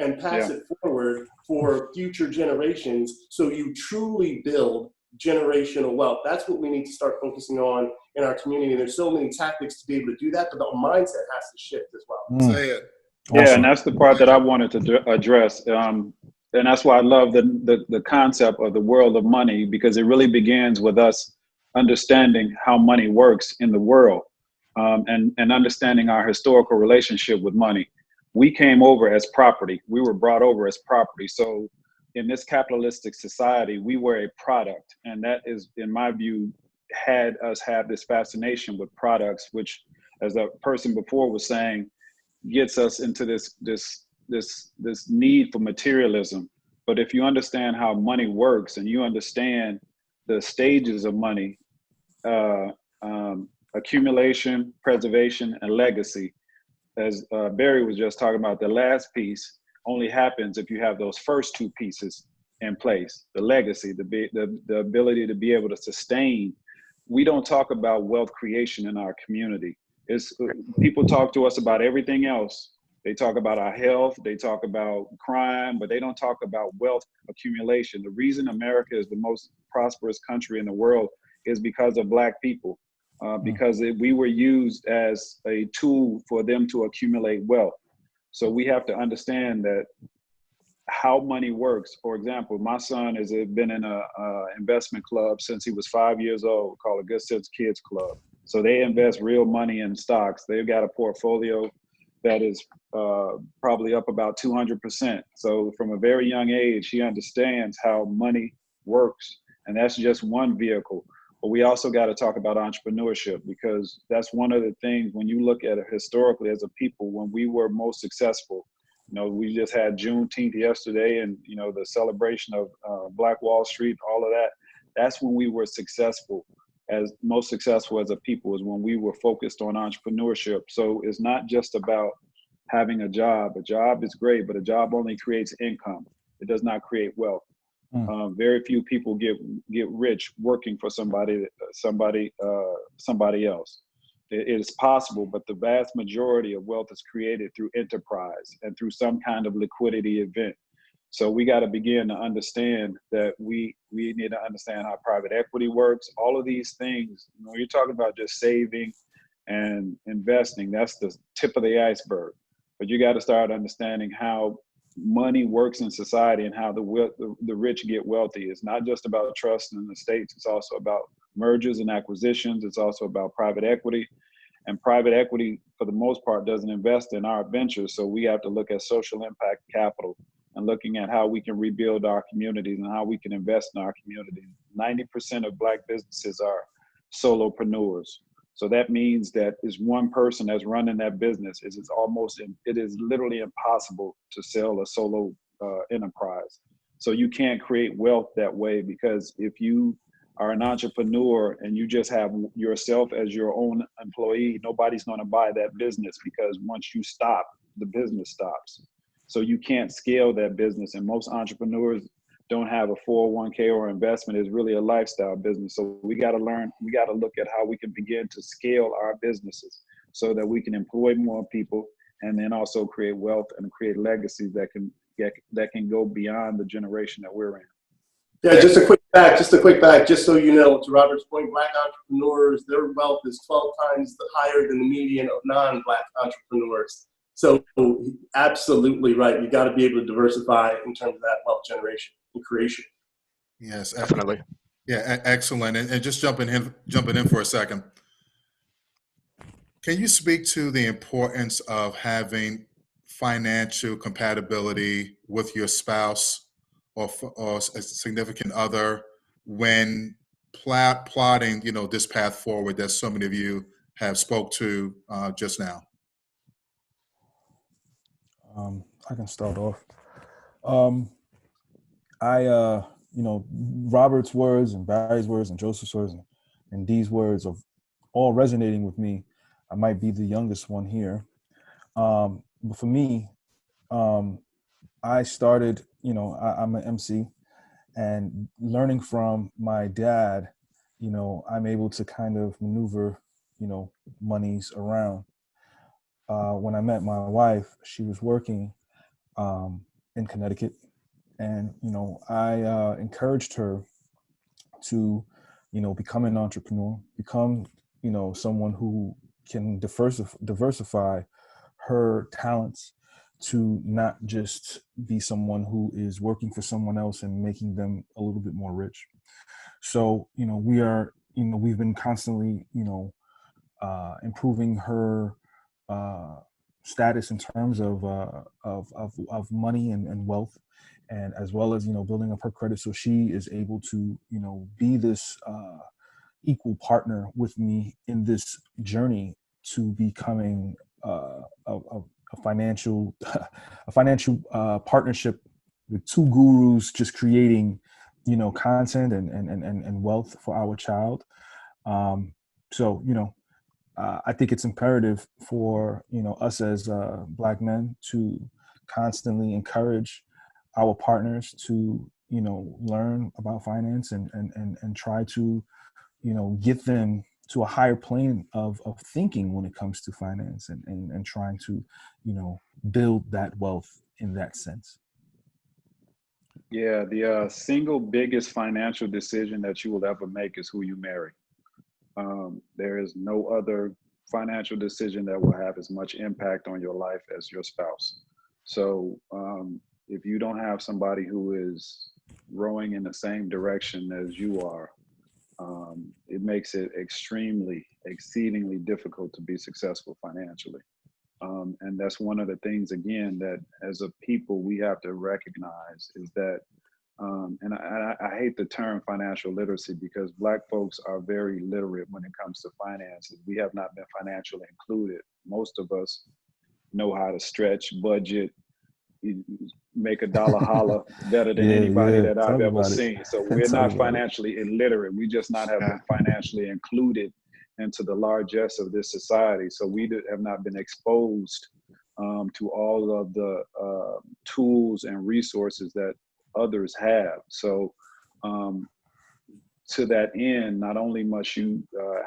and pass it forward for future generations so you truly build generational wealth? That's what we need to start focusing on in our community. There's so many tactics to be able to do that, but the mindset has to shift as well. Say it. Yeah, awesome. And that's the part that I wanted to address. And that's why I love the concept of the world of money, because it really begins with us understanding how money works in the world, and understanding our historical relationship with money. We came over as property. We were brought over as property. So in this capitalistic society, we were a product. And that is, in my view, had us have this fascination with products, which, as a person before was saying, gets us into this need for materialism. But if you understand how money works and you understand the stages of money, accumulation, preservation, and legacy, as Barry was just talking about, the last piece only happens if you have those first 2 pieces in place. The legacy, the ability to be able to sustain. We don't talk about wealth creation in our community. People talk to us about everything else. They talk about our health, they talk about crime, but they don't talk about wealth accumulation. The reason America is the most prosperous country in the world is because of Black people, because we were used as a tool for them to accumulate wealth. So we have to understand that how money works. For example, my son has been in a investment club since he was 5 years old, called a Good Sense Kids Club. So they invest real money in stocks. They've got a portfolio that is probably up about 200%. So from a very young age, he understands how money works. And that's just one vehicle. But we also got to talk about entrepreneurship, because that's one of the things when you look at it historically as a people, when we were most successful. You know, we just had Juneteenth yesterday, and, you know, the celebration of Black Wall Street, all of that. That's when we were most successful as a people, is when we were focused on entrepreneurship. So it's not just about having a job. A job is great, but a job only creates income. It does not create wealth. Very few people get rich working for somebody else. It is possible, but the vast majority of wealth is created through enterprise and through some kind of liquidity event. So we got to begin to understand that we need to understand how private equity works. All of these things, when you're talking about just saving and investing, that's the tip of the iceberg. But you got to start understanding how money works in society and how the rich get wealthy. It's not just about trust and estates. It's also about mergers and acquisitions. It's also about private equity. And private equity, for the most part, doesn't invest in our ventures. So we have to look at social impact capital and looking at how we can rebuild our communities and how we can invest in our communities. 90% of Black businesses are solopreneurs. So that means that it's one person that's running that business. It is literally impossible to sell a solo enterprise. So you can't create wealth that way, because if you are an entrepreneur and you just have yourself as your own employee, nobody's going to buy that business, because once you stop, the business stops. So you can't scale that business. And most entrepreneurs don't have a 401k or investment. It's really a lifestyle business. So we got to look at how we can begin to scale our businesses so that we can employ more people, and then also create wealth and create legacies that can go beyond the generation that we're in. Yeah, just a quick fact, just so you know, to Robert's point, Black entrepreneurs, their wealth is 12 times higher than the median of non-Black entrepreneurs. So absolutely right. You got to be able to diversify in terms of that wealth generation and creation. Yes, definitely. Yeah, excellent. And just jumping in for a second, can you speak to the importance of having financial compatibility with your spouse or a significant other when plotting, this path forward that so many of you have spoke to just now? I can start off. Robert's words and Barry's words and Joseph's words and Dee's words of all resonating with me. I might be the youngest one here. But for me, I started, I'm an MC, and learning from my dad, I'm able to kind of maneuver, monies around. When I met my wife, she was working in Connecticut, and I encouraged her to become an entrepreneur, become someone who can diversify her talents to not just be someone who is working for someone else and making them a little bit more rich. So we've been constantly improving her status in terms of money and wealth, and as well as building up her credit, so she is able to be this equal partner with me in this journey to becoming a financial partnership with two gurus, just creating content and wealth for our child. I think it's imperative for us as Black men to constantly encourage our partners to learn about finance and try to get them to a higher plane of thinking when it comes to finance and trying to build that wealth in that sense. Yeah, the single biggest financial decision that you will ever make is who you marry. There is no other financial decision that will have as much impact on your life as your spouse. So if you don't have somebody who is rowing in the same direction as you are, it makes it exceedingly difficult to be successful financially. And that's one of the things, again, that as a people we have to recognize is that, and I hate the term financial literacy, because Black folks are very literate when it comes to finances. We have not been financially included. Most of us know how to stretch, budget, make a dollar holler better than anybody that I've ever seen. So we're not financially illiterate. We just not have been financially included into the largesse of this society. So we have not been exposed to all of the tools and resources that others have. So to that end, not only must you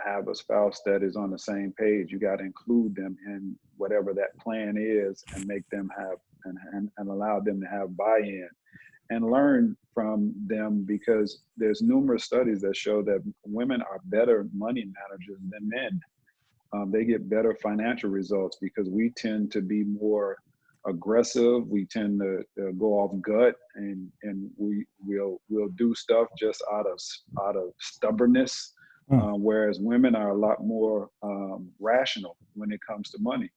have a spouse that is on the same page, you got to include them in whatever that plan is and make them have and allow them to have buy-in and learn from them, because there's numerous studies that show that women are better money managers than men. They get better financial results because we tend to be more aggressive. We tend to go off gut, and we'll do stuff just out of stubbornness. Whereas women are a lot more rational when it comes to money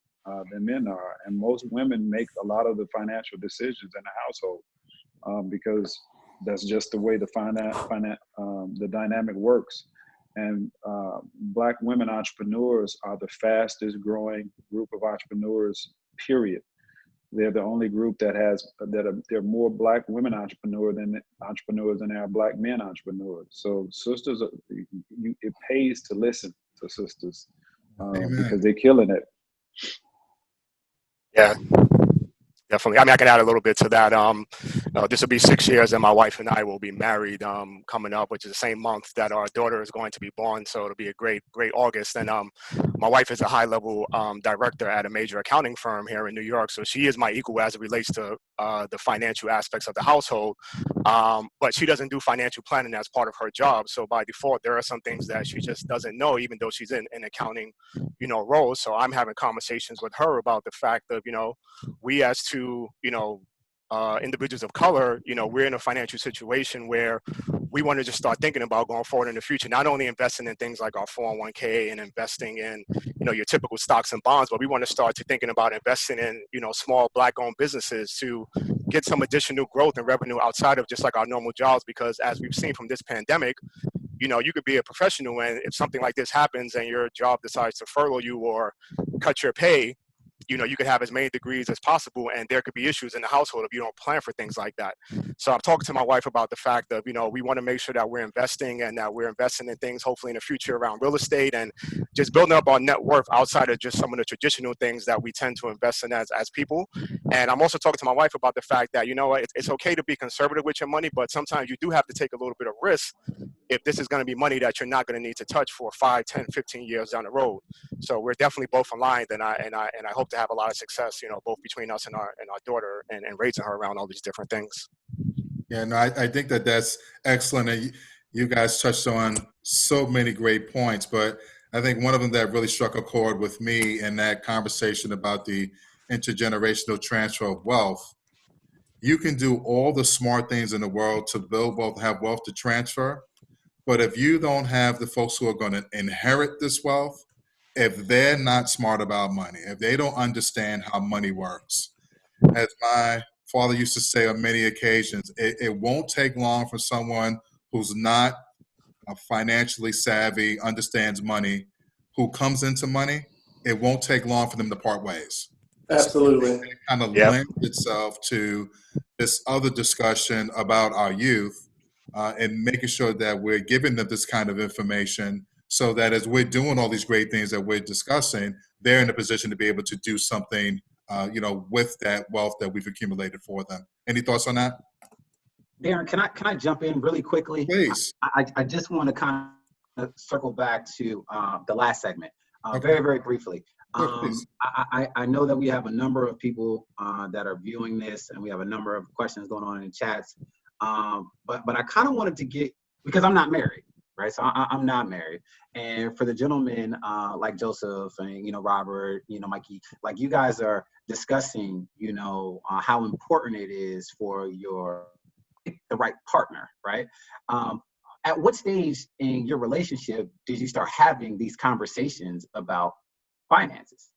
than men are, and most women make a lot of the financial decisions in the household because that's just the way the dynamic works. And Black women entrepreneurs are the fastest growing group of entrepreneurs, period. They're the only group that there are more Black women entrepreneurs than there are Black men entrepreneurs. So sisters, it pays to listen to sisters because they're killing it. Yeah, definitely. I mean, I can add a little bit to that. This will be 6 years that my wife and I will be married coming up, which is the same month that our daughter is going to be born. So it'll be a great August. And my wife is a high-level director at a major accounting firm here in New York. So she is my equal as it relates to the financial aspects of the household. But she doesn't do financial planning as part of her job. So by default, there are some things that she just doesn't know, even though she's in accounting, roles. So I'm having conversations with her about the fact of, we as two, individuals of color, we're in a financial situation where we want to just start thinking about going forward in the future, not only investing in things like our 401k and investing in, your typical stocks and bonds, but we want to start to thinking about investing in, small Black-owned businesses to get some additional growth and revenue outside of just like our normal jobs. Because as we've seen from this pandemic, you could be a professional, and if something like this happens and your job decides to furlough you or cut your pay, you could have as many degrees as possible, and there could be issues in the household if you don't plan for things like that. So I'm talking to my wife about the fact of, we want to make sure that we're investing and that we're investing in things, hopefully in the future around real estate and just building up our net worth outside of just some of the traditional things that we tend to invest in as people. And I'm also talking to my wife about the fact that, it's okay to be conservative with your money, but sometimes you do have to take a little bit of risk if this is going to be money that you're not going to need to touch for 5, 10, 15 years down the road. So we're definitely both aligned, and I hope to have a lot of success, both between us and our daughter and raising her around all these different things. Yeah, no, I think that's excellent. And you guys touched on so many great points, but I think one of them that really struck a chord with me in that conversation about the intergenerational transfer of wealth. You can do all the smart things in the world to build wealth, have wealth to transfer, but if you don't have the folks who are going to inherit this wealth, if they're not smart about money, if they don't understand how money works, as my father used to say on many occasions, it won't take long for someone who's not financially savvy, understands money, who comes into money, it won't take long for them to part ways. Absolutely. So it kind of lends itself to this other discussion about our youth and making sure that we're giving them this kind of information so that as we're doing all these great things that we're discussing, they're in a position to be able to do something, with that wealth that we've accumulated for them. Any thoughts on that? Darren, can I jump in really quickly? Please. I just want to kind of circle back to the last segment very, very briefly. I know that we have a number of people that are viewing this, and we have a number of questions going on in chats. But I kind of wanted to get, because I'm not married, right? So I'm not married. And for the gentlemen like Joseph and, Robert, Mikey, like you guys are discussing, how important it is for the right partner, right? At what stage in your relationship did you start having these conversations about finances?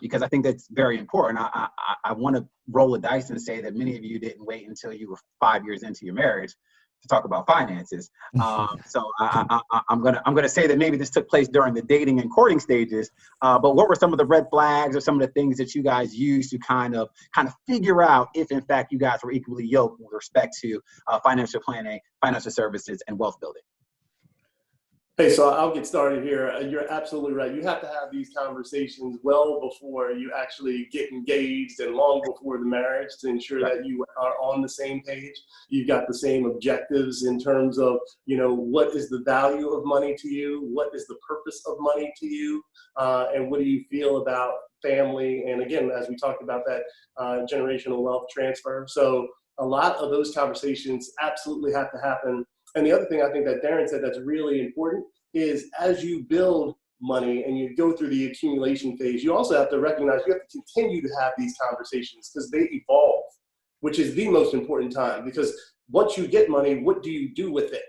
Because I think that's very important. I want to roll the dice and say that many of you didn't wait until you were 5 years into your marriage to talk about finances. So I'm gonna say that maybe this took place during the dating and courting stages. But what were some of the red flags or some of the things that you guys used to kind of figure out if in fact you guys were equally yoked with respect to financial planning, financial services, and wealth building? Hey, so I'll get started here. You're absolutely right. You have to have these conversations well before you actually get engaged and long before the marriage to ensure that you are on the same page. You've got the same objectives in terms of, what is the value of money to you? What is the purpose of money to you? And what do you feel about family? And again, as we talked about that generational wealth transfer. So a lot of those conversations absolutely have to happen. And the other thing I think that Darren said that's really important is as you build money and you go through the accumulation phase, you also have to recognize you have to continue to have these conversations because they evolve, which is the most important time. Because once you get money, what do you do with it?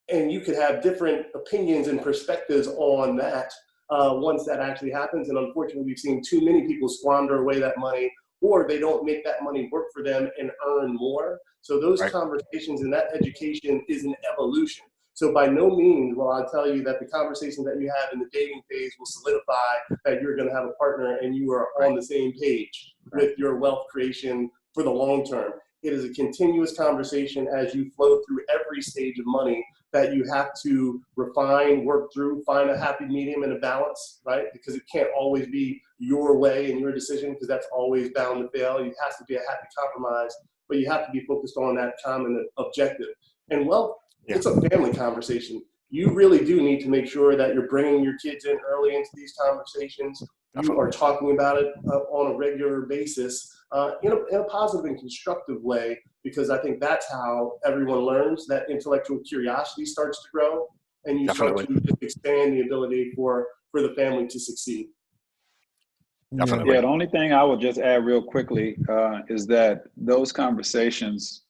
And you could have different opinions and perspectives on that once that actually happens. And unfortunately, we've seen too many people squander away that money, or they don't make that money work for them and earn more. So those conversations and that education is an evolution. So by no means will I tell you that the conversation that you have in the dating phase will solidify that you're going to have a partner and you are on the same page with your wealth creation for the long term. It is a continuous conversation as you flow through every stage of money that you have to refine, work through, find a happy medium and a balance, right? Because it can't always be your way and your decision because that's always bound to fail. It has to be a happy compromise, but you have to be focused on that common objective. And wealth, it's a family conversation. You really do need to make sure that you're bringing your kids in early into these conversations. You are talking about it on a regular basis in a positive and constructive way, because I think that's how everyone learns. That intellectual curiosity starts to grow, and you start to expand the ability for the family to succeed. Definitely. Yeah, the only thing I would just add real quickly is that those conversations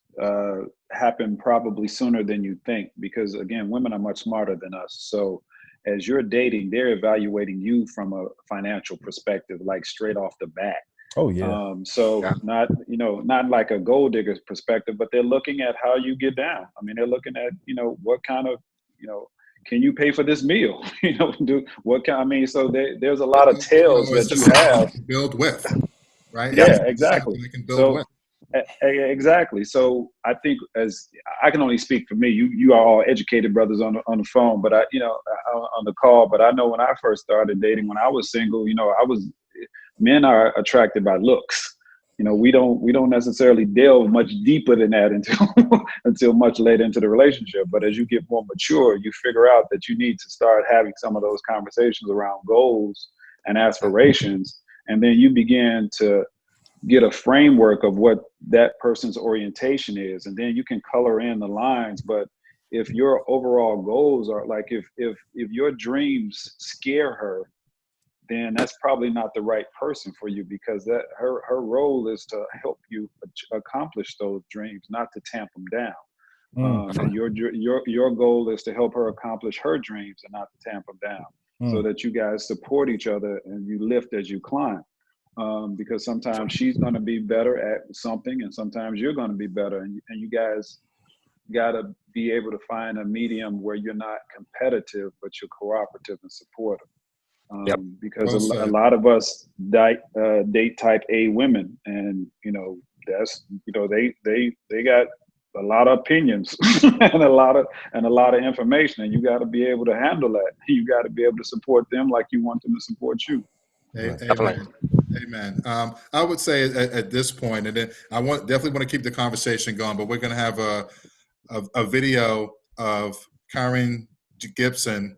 happen probably sooner than you think, because again, women are much smarter than us. So as you're dating, they're evaluating you from a financial perspective, like straight off the bat. Oh yeah. Not like a gold digger's perspective, but they're looking at how you get down. I mean, they're looking at, what kind of, can you pay for this meal? So there's a lot of tales that you have to build with, right? Yeah, exactly. You can build with. Exactly. So I think, as I can only speak for me, you are all educated brothers on the phone, but on the call. But I know when I first started dating, when I was single, men are attracted by looks. We don't necessarily delve much deeper than that until much later into the relationship. But as you get more mature, you figure out that you need to start having some of those conversations around goals and aspirations, and then you begin to get a framework of what that person's orientation is, and then you can color in the lines. But if your overall goals are like, if your dreams scare her, then that's probably not the right person for you, because that her role is to help you accomplish those dreams, not to tamp them down. And your goal is to help her accomplish her dreams and not to tamp them down, so that you guys support each other and you lift as you climb. Because sometimes she's going to be better at something and sometimes you're going to be better, and you guys got to be able to find a medium where you're not competitive but you're cooperative and supportive. Because a lot of us date type A women, and that's they got a lot of opinions and a lot of information, and you got to be able to handle that. You got to be able to support them like you want them to support you. Amen. I would say at this point, and then I definitely want to keep the conversation going, but we're going to have a video of Karen Gibson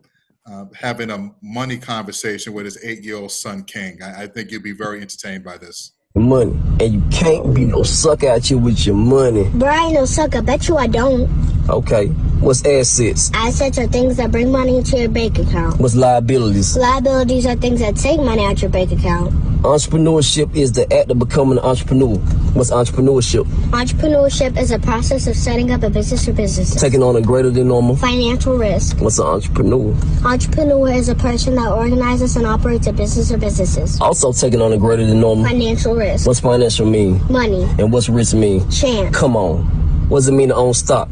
having a money conversation with his 8-year-old son, King. I think you'll be very entertained by this. Money, and you can't be no sucker out here with your money. Bro, I ain't no sucker. Bet you I don't. Okay, what's assets? Assets are things that bring money into your bank account. What's liabilities? Liabilities are things that take money out your bank account. Entrepreneurship is the act of becoming an entrepreneur. What's entrepreneurship? Entrepreneurship is a process of setting up a business or businesses. Taking on a greater than normal financial risk. What's an entrepreneur? Entrepreneur is a person that organizes and operates a business or businesses. Also taking on a greater than normal financial risk. What's financial mean? Money. And what's risk mean? Chance. Come on. What does it mean to own stock?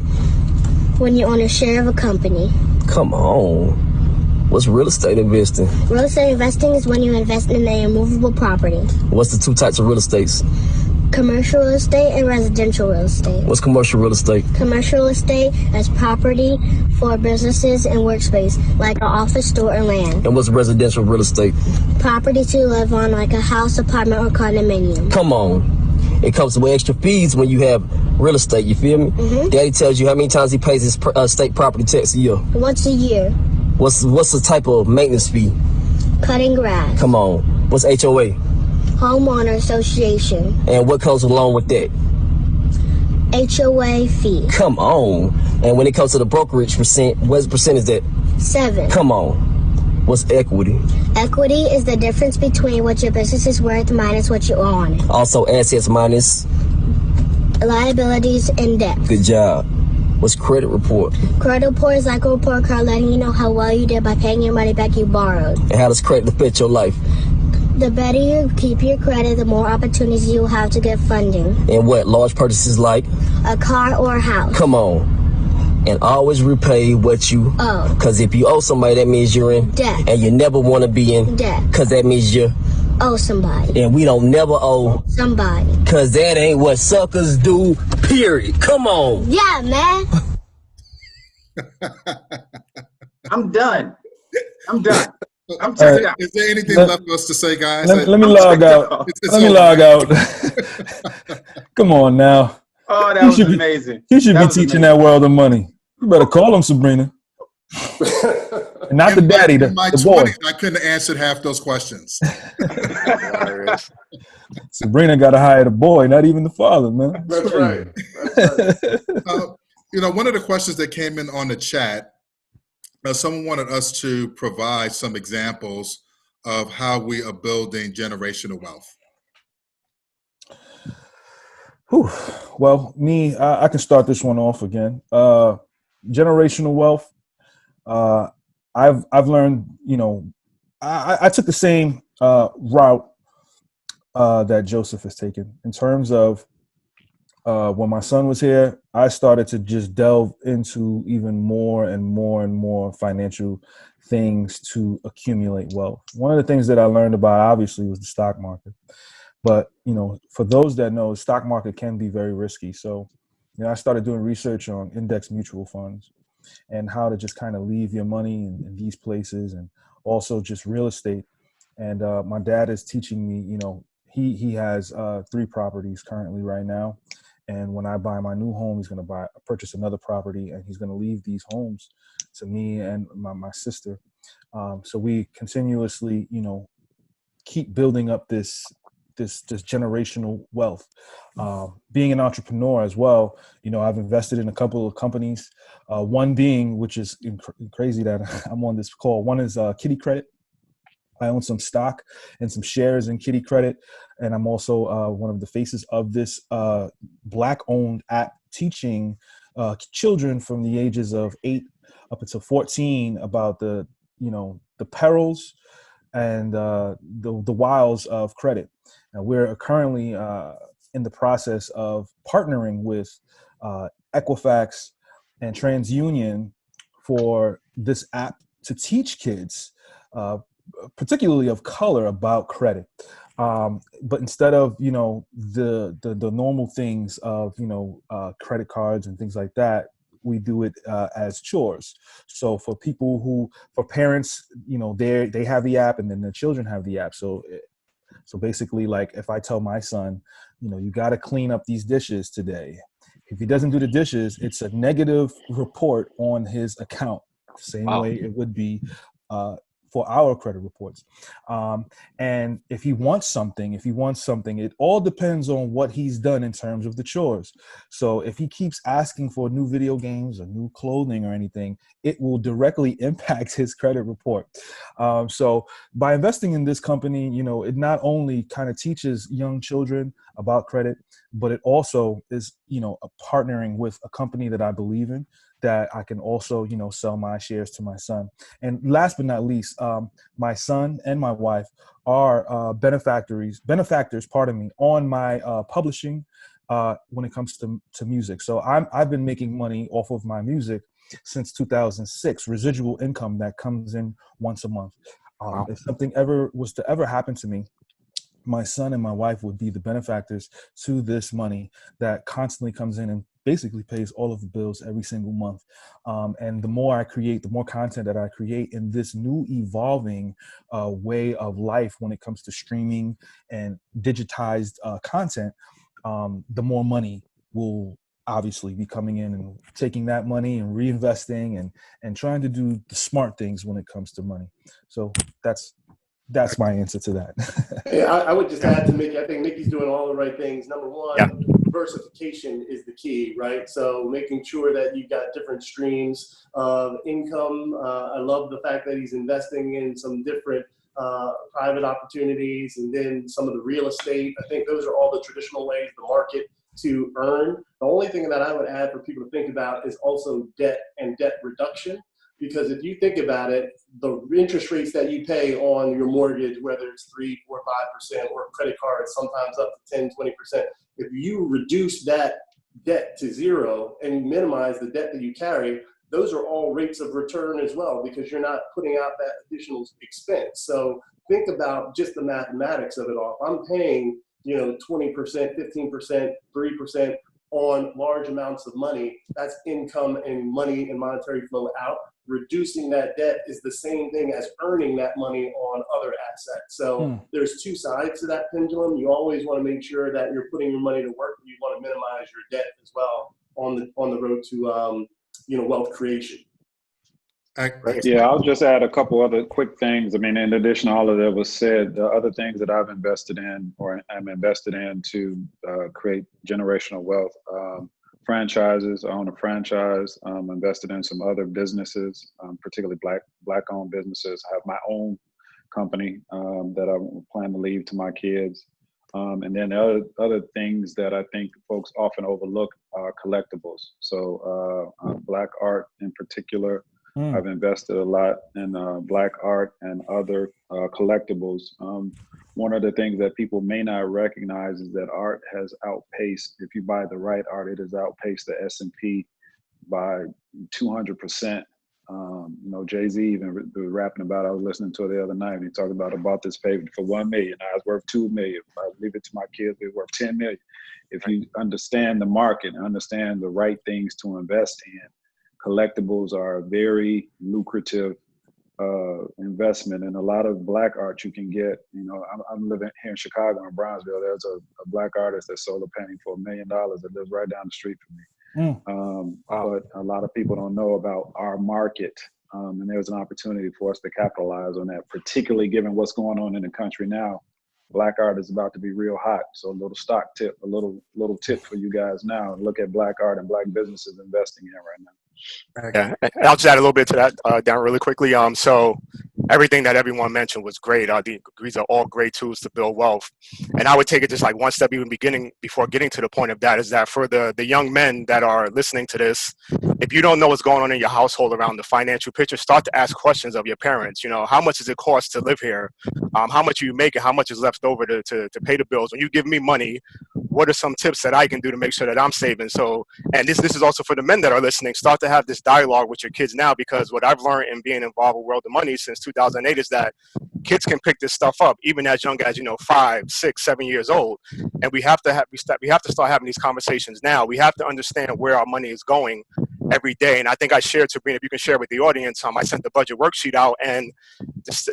when you own a share of a company. Come on. What's real estate investing? Real estate investing is when you invest in a immovable property. What's the two types of real estates? Commercial real estate and residential real estate. What's commercial real estate? Commercial real estate is property for businesses and workspace, like an office, store, and land. And what's residential real estate? Property to live on, like a house, apartment, or condominium. Come on. It comes with extra fees when you have real estate, you feel me? Mm-hmm. Daddy tells you how many times he pays his state property tax a year. Once a year. What's the type of maintenance fee? Cutting grass. Come on. What's HOA? Homeowner association. And what comes along with that? HOA fee. Come on. And when it comes to the brokerage percent, what percent is that? 7. Come on. What's equity? Equity is the difference between what your business is worth minus what you own. Also assets minus? Liabilities and debt. Good job. What's credit report? Credit report is like a report card letting you know how well you did by paying your money back you borrowed. And how does credit affect your life? The better you keep your credit, the more opportunities you'll have to get funding. And what? Large purchases like? A car or a house. Come on. And always repay what you owe. Because if you owe somebody, that means you're in debt. And you never want to be in debt. Because that means you owe somebody. And we don't never owe somebody. Because that ain't what suckers do, period. Come on. Yeah, man. I'm done. Is there anything left for us to say, guys? Let me log out. Let me log out. Come on now. Oh, that was amazing. You should be teaching that world of money. You better call him, Sabrina. And not the daddy, the boy. 20s, I couldn't have answered half those questions. Sabrina got to hire the boy, not even the father, man. That's right. That's right. One of the questions that came in on the chat, someone wanted us to provide some examples of how we are building generational wealth. Whew. Well, I can start this one off again. Generational wealth. I've learned, I took the same route that Joseph has taken in terms of when my son was here. I started to just delve into even more and more and more financial things to accumulate wealth. One of the things that I learned about, obviously, was the stock market. But, for those that know, the stock market can be very risky. So, I started doing research on index mutual funds and how to just kind of leave your money in these places, and also just real estate. And my dad is teaching me, he has 3 properties currently right now. And when I buy my new home, he's going to purchase another property, and he's going to leave these homes to me and my sister. So we continuously, keep building up this generational wealth. Being an entrepreneur as well, I've invested in a couple of companies. One being, which is crazy that I'm on this call. One is Kitty Credit. I own some stock and some shares in Kitty Credit, and I'm also one of the faces of this Black-owned app teaching children from the ages of 8 up until 14 about the perils and the wiles of credit. Now, we're currently in the process of partnering with Equifax and TransUnion for this app to teach kids, particularly of color, about credit. But instead of, the normal things of, credit cards and things like that, we do it as chores. So for parents, they have the app, and then the children have the app. So basically, like, if I tell my son, you got to clean up these dishes today. If he doesn't do the dishes, it's a negative report on his account. Same way it would be for our credit reports. And if he wants something, it all depends on what he's done in terms of the chores. So if he keeps asking for new video games or new clothing or anything, it will directly impact his credit report. So by investing in this company, it not only kind of teaches young children about credit, but it also is, partnering with a company that I believe in, that I can also, sell my shares to my son. And last but not least, my son and my wife are benefactors, on my publishing when it comes to music. So I've been making money off of my music since 2006, residual income that comes in once a month. If something was to ever happen to me, my son and my wife would be the benefactors to this money that constantly comes in and basically pays all of the bills every single month. And the more I create, the more content that I create in this new evolving way of life when it comes to streaming and digitized content, the more money will obviously be coming in, and taking that money and reinvesting and trying to do the smart things when it comes to money. So that's my answer to that. Yeah, I would just add to Mickey. I think Mickey's doing all the right things. Number one, diversification is the key, right? So making sure that you've got different streams of income. I love the fact that he's investing in some different private opportunities, and then some of the real estate. I think those are all the traditional ways the market to earn. The only thing that I would add for people to think about is also debt and debt reduction. Because if you think about it, the interest rates that you pay on your mortgage, whether it's 3, 4, 5%, or credit cards, sometimes up to 10, 20%, if you reduce that debt to zero and you minimize the debt that you carry, those are all rates of return as well, because you're not putting out that additional expense. So think about just the mathematics of it all. If I'm paying, 20%, 15%, 3% on large amounts of money, that's income and money and monetary flow out. Reducing that debt is the same thing as earning that money on other assets. So there's two sides to that pendulum. You always want to make sure that you're putting your money to work, but you want to minimize your debt as well on the road to wealth creation. Yeah, I'll just add a couple other quick things. I mean, in addition to all of that was said, the other things that I've invested in or I'm invested in to create generational wealth. Franchises. I own a franchise. Invested in some other businesses, particularly black-owned businesses. I have my own company that I plan to leave to my kids. And then other things that I think folks often overlook are collectibles. So black art in particular. I've invested a lot in black art and other collectibles. One of the things that people may not recognize is that art has outpaced, if you buy the right art, it has outpaced the S&P by 200%. Jay-Z even was rapping about it. I was listening to it the other night, and he talked about I bought this paper for $1 million. Now it's worth $2 million. If I leave it to my kids, it's worth $10 million. If you understand the market and understand the right things to invest in, collectibles are a very lucrative investment, and a lot of black art you can get. I'm living here in Chicago in Brownsville. There's a black artist that sold a painting for $1 million that lives right down the street from me. But a lot of people don't know about our market, and there's an opportunity for us to capitalize on that, particularly given what's going on in the country now. Black art is about to be real hot. So a little stock tip, a little tip for you guys now. Look at black art and black businesses investing in right now. Yeah, and I'll just add a little bit to that, Darren, really quickly. So everything that everyone mentioned was great. These are all great tools to build wealth. And I would take it just like one step even before getting to the point of that, is that for the young men that are listening to this, if you don't know what's going on in your household around the financial picture, start to ask questions of your parents. How much does it cost to live here? How much are you making? How much is left over to pay the bills? When you give me money, what are some tips that I can do to make sure that I'm saving? So, and this is also for the men that are listening, start to have this dialogue with your kids now, because what I've learned in being involved with World of Money since 2008 is that kids can pick this stuff up even as young as 5, 6, 7 years old, and we have to start having these conversations now. We have to understand where our money is going every day. And I think I shared, Sabrina, if you can share with the audience, I sent the budget worksheet out, and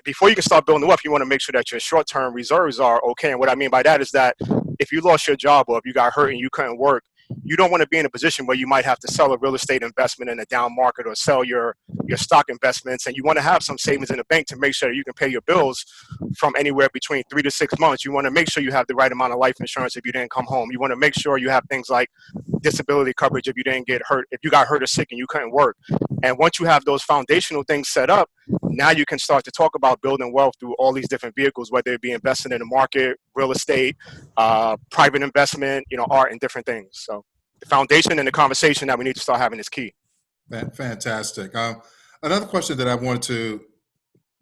before you can start building wealth, you want to make sure that your short-term reserves are okay. And what I mean by that is that if you lost your job or if you got hurt and you couldn't work, you don't want to be in a position where you might have to sell a real estate investment in a down market or sell your stock investments. And you want to have some savings in the bank to make sure that you can pay your bills from anywhere between 3 to 6 months. You want to make sure you have the right amount of life insurance if you didn't come home. You want to make sure you have things like disability coverage if you didn't get hurt, if you got hurt or sick and you couldn't work. And once you have those foundational things set up, now you can start to talk about building wealth through all these different vehicles, whether it be investing in the market, real estate, private investment, art, and different things. So the foundation and the conversation that we need to start having is key. Fantastic. Another question that I wanted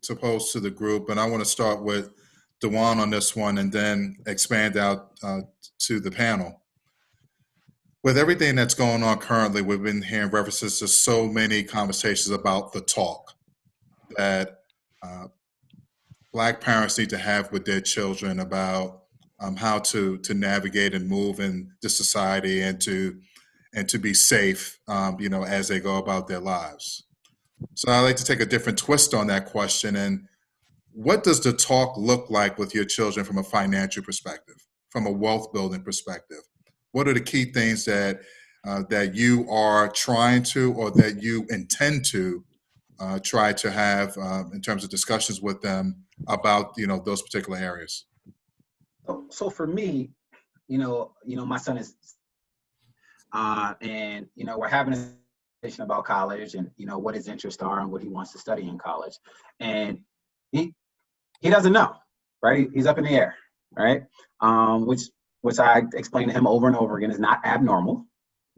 to pose to the group, and I want to start with Dewan on this one and then expand out to the panel. With everything that's going on currently, we've been hearing references to so many conversations about the talk that Black parents need to have with their children about how to navigate and move in this society and to be safe, as they go about their lives. So I'd like to take a different twist on that question. And what does the talk look like with your children from a financial perspective, from a wealth building perspective? What are the key things that you are trying to, or that you intend to try to have in terms of discussions with them about those particular areas? So for me, my son is, and we're having a conversation about college and what his interests are and what he wants to study in college, and he doesn't know, right? He's up in the air, right? Which I explained to him over and over again is not abnormal.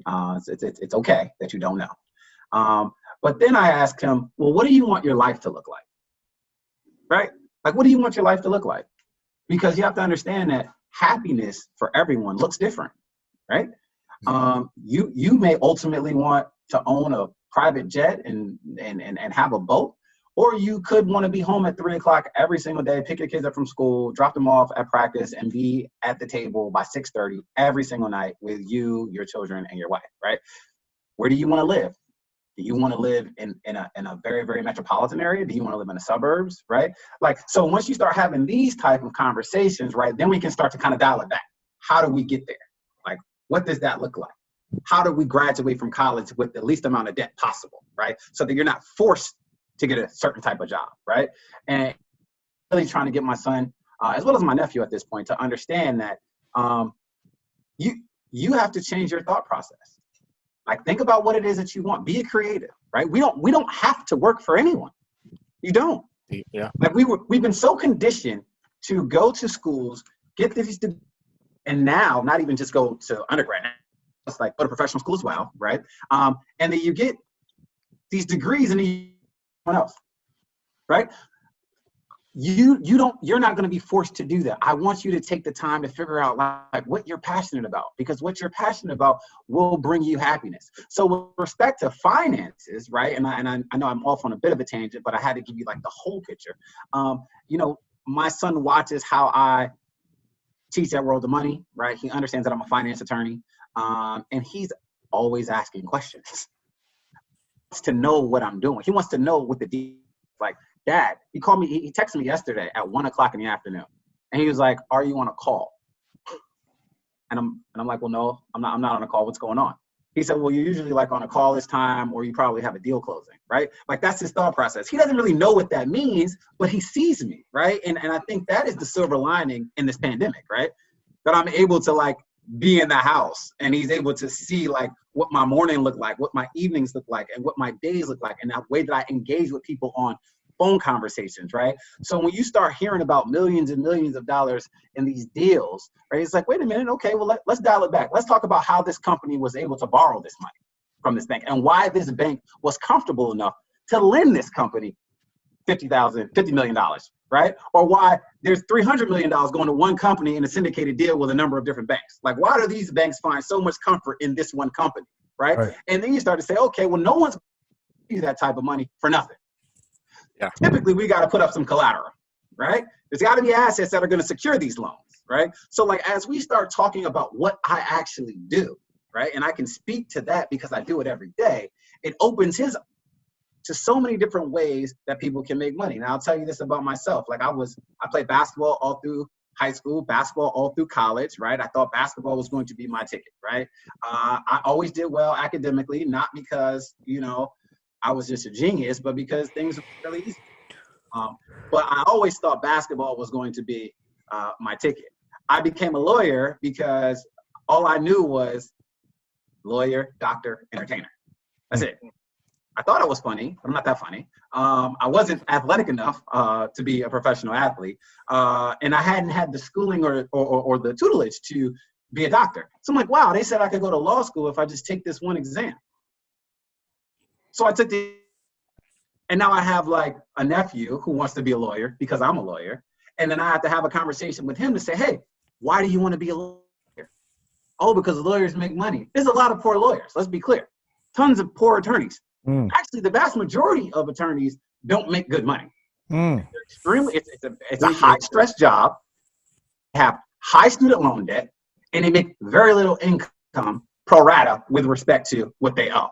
It's okay that you don't know. But then I asked him, well, what do you want your life to look like? Right? Like, what do you want your life to look like? Because you have to understand that happiness for everyone looks different, right? You may ultimately want to own a private jet and have a boat, or you could want to be home at 3 o'clock every single day, pick your kids up from school, drop them off at practice, and be at the table by 6:30 every single night with you, your children, and your wife, right? Where do you want to live? Do you want to live in a very, very metropolitan area? Do you want to live in the suburbs, right? Like, so once you start having these type of conversations, right, then we can start to kind of dial it back. How do we get there? Like, what does that look like? How do we graduate from college with the least amount of debt possible, right? So that you're not forced to get a certain type of job, right? And really trying to get my son, as well as my nephew at this point, to understand that you have to change your thought process. Like, think about what it is that you want. Be a creative, right? We don't have to work for anyone. You don't. Yeah. Like, we've been so conditioned to go to schools, get these, and now not even just go to undergrad. It's like go to professional school as well, right? And then you get these degrees and anyone else, right? You're not going to be forced to do that. I want you to take the time to figure out like what you're passionate about, because what you're passionate about will bring you happiness. So with respect to finances, right? And I know I'm off on a bit of a tangent, but I had to give you like the whole picture. My son watches how I teach at World of Money, right? He understands that I'm a finance attorney, and he's always asking questions. He wants to know what I'm doing. He wants to know what the deal is. Like, Dad, he called me, he texted me yesterday at 1 o'clock in the afternoon. And he was like, are you on a call? And I'm like, well, no, I'm not on a call. What's going on? He said, well, you're usually like on a call this time, or you probably have a deal closing, right? Like, that's his thought process. He doesn't really know what that means, but he sees me, right? And I think that is the silver lining in this pandemic, right? That I'm able to like be in the house, and he's able to see like what my morning look like, what my evenings look like, and what my days look like, and the way that I engage with people on phone conversations, right? So when you start hearing about millions and millions of dollars in these deals, right, it's like, wait a minute, okay, well, let's dial it back. Let's talk about how this company was able to borrow this money from this bank, and why this bank was comfortable enough to lend this company $50 million, right? Or why there's $300 million going to one company in a syndicated deal with a number of different banks. Like, why do these banks find so much comfort in this one company, right? And then you start to say, okay, well, no one's going to give you that type of money for nothing. Yeah. Typically, we got to put up some collateral, right? There's got to be assets that are going to secure these loans, right? So like, as we start talking about what I actually do, right? And I can speak to that because I do it every day. It opens his to so many different ways that people can make money. Now, I'll tell you this about myself. Like, I played basketball all through high school, basketball all through college, right? I thought basketball was going to be my ticket, right? I always did well academically, not because, I was just a genius, but because things were really easy. But I always thought basketball was going to be my ticket. I became a lawyer because all I knew was lawyer, doctor, entertainer. That's it. I thought I was funny, but I'm not that funny. I wasn't athletic enough to be a professional athlete. And I hadn't had the schooling or the tutelage to be a doctor. So I'm like, wow, they said I could go to law school if I just take this one exam. So I took and now I have like a nephew who wants to be a lawyer because I'm a lawyer. And then I have to have a conversation with him to say, hey, why do you want to be a lawyer? oh, because lawyers make money. There's a lot of poor lawyers. Let's be clear. Tons of poor attorneys. Actually, the vast majority of attorneys don't make good money. They're extremely. It's a high stress job. They have high student loan debt, and they make very little income pro rata with respect to what they owe.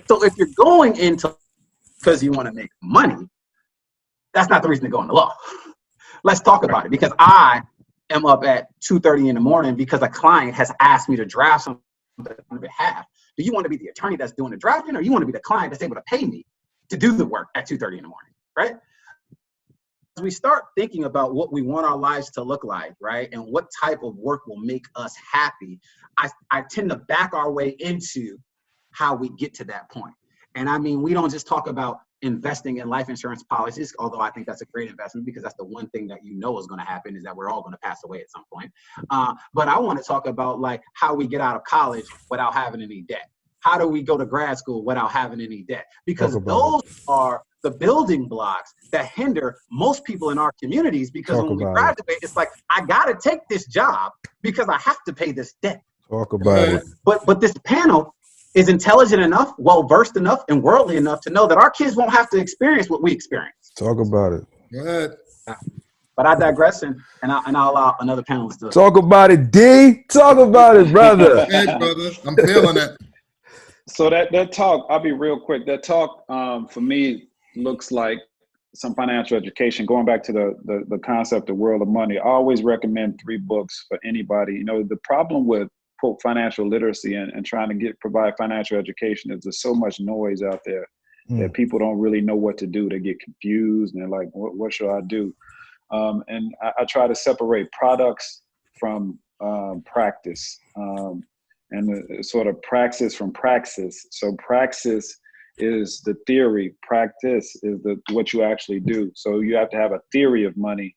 So if you're going into because you want to make money, that's not the reason to go into law. Let's talk about it, because I am up at 2:30 in the morning because a client has asked me to draft something on their behalf. Do you want to be the attorney that's doing the drafting, or you want to be the client that's able to pay me to do the work at 2:30 in the morning, right? As we start thinking about what we want our lives to look like, right, and what type of work will make us happy, I tend to back our way into how we get to that point. And I mean, we don't just talk about investing in life insurance policies, although I think that's a great investment because that's the one thing that you know is going to happen, is that we're all going to pass away at some point. But I want to talk about like how we get out of college without having any debt. How do we go to grad school without having any debt? Because those are the building blocks that hinder most people in our communities, because when we graduate, it's like, I got to take this job because I have to pay this debt. Talk about it. But this panel is intelligent enough, well-versed enough, and worldly enough to know that our kids won't have to experience what we experience. Talk about it. Go ahead. But I digress, and I'll allow another panelist to talk about it. D, talk about it, brother. Hey, brother, I'm feeling it. So that talk, I'll be real quick. That talk for me looks like some financial education. Going back to the concept of World of Money, I always recommend 3 books for anybody. You know, the problem with quote financial literacy and trying to provide financial education is there's so much noise out there that people don't really know what to do. They get confused and they're like, what should I do? And I try to separate products from practice, and the sort of praxis from praxis. So praxis is the theory, practice is what you actually do. So you have to have a theory of money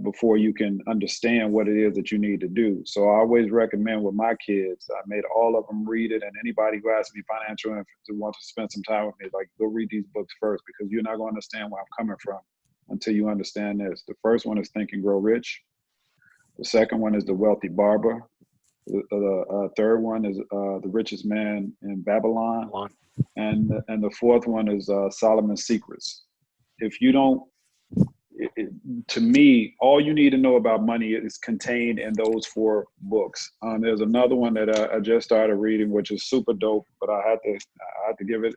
before you can understand what it is that you need to do. So I always recommend with my kids, I made all of them read it, and anybody who asks me financial info to want to spend some time with me, like, go read these books first, because you're not going to understand where I'm coming from until you understand this. The first one is Think and Grow Rich. The second one is The Wealthy Barber. The third one is The Richest Man in Babylon. And the fourth one is Solomon's Secrets. If you don't, to me, all you need to know about money is contained in those 4 books. There's another one that I just started reading, which is super dope, but I had to give it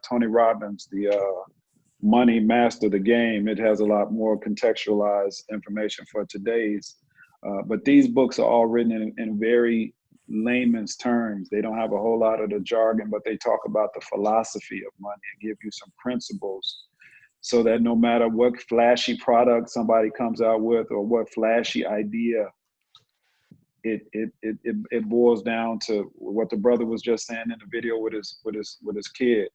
Tony Robbins, the Money Master the Game. It has a lot more contextualized information for today's. But these books are all written in very layman's terms. They don't have a whole lot of the jargon, but they talk about the philosophy of money and give you some principles, so that no matter what flashy product somebody comes out with or what flashy idea, it boils down to what the brother was just saying in the video with his kid.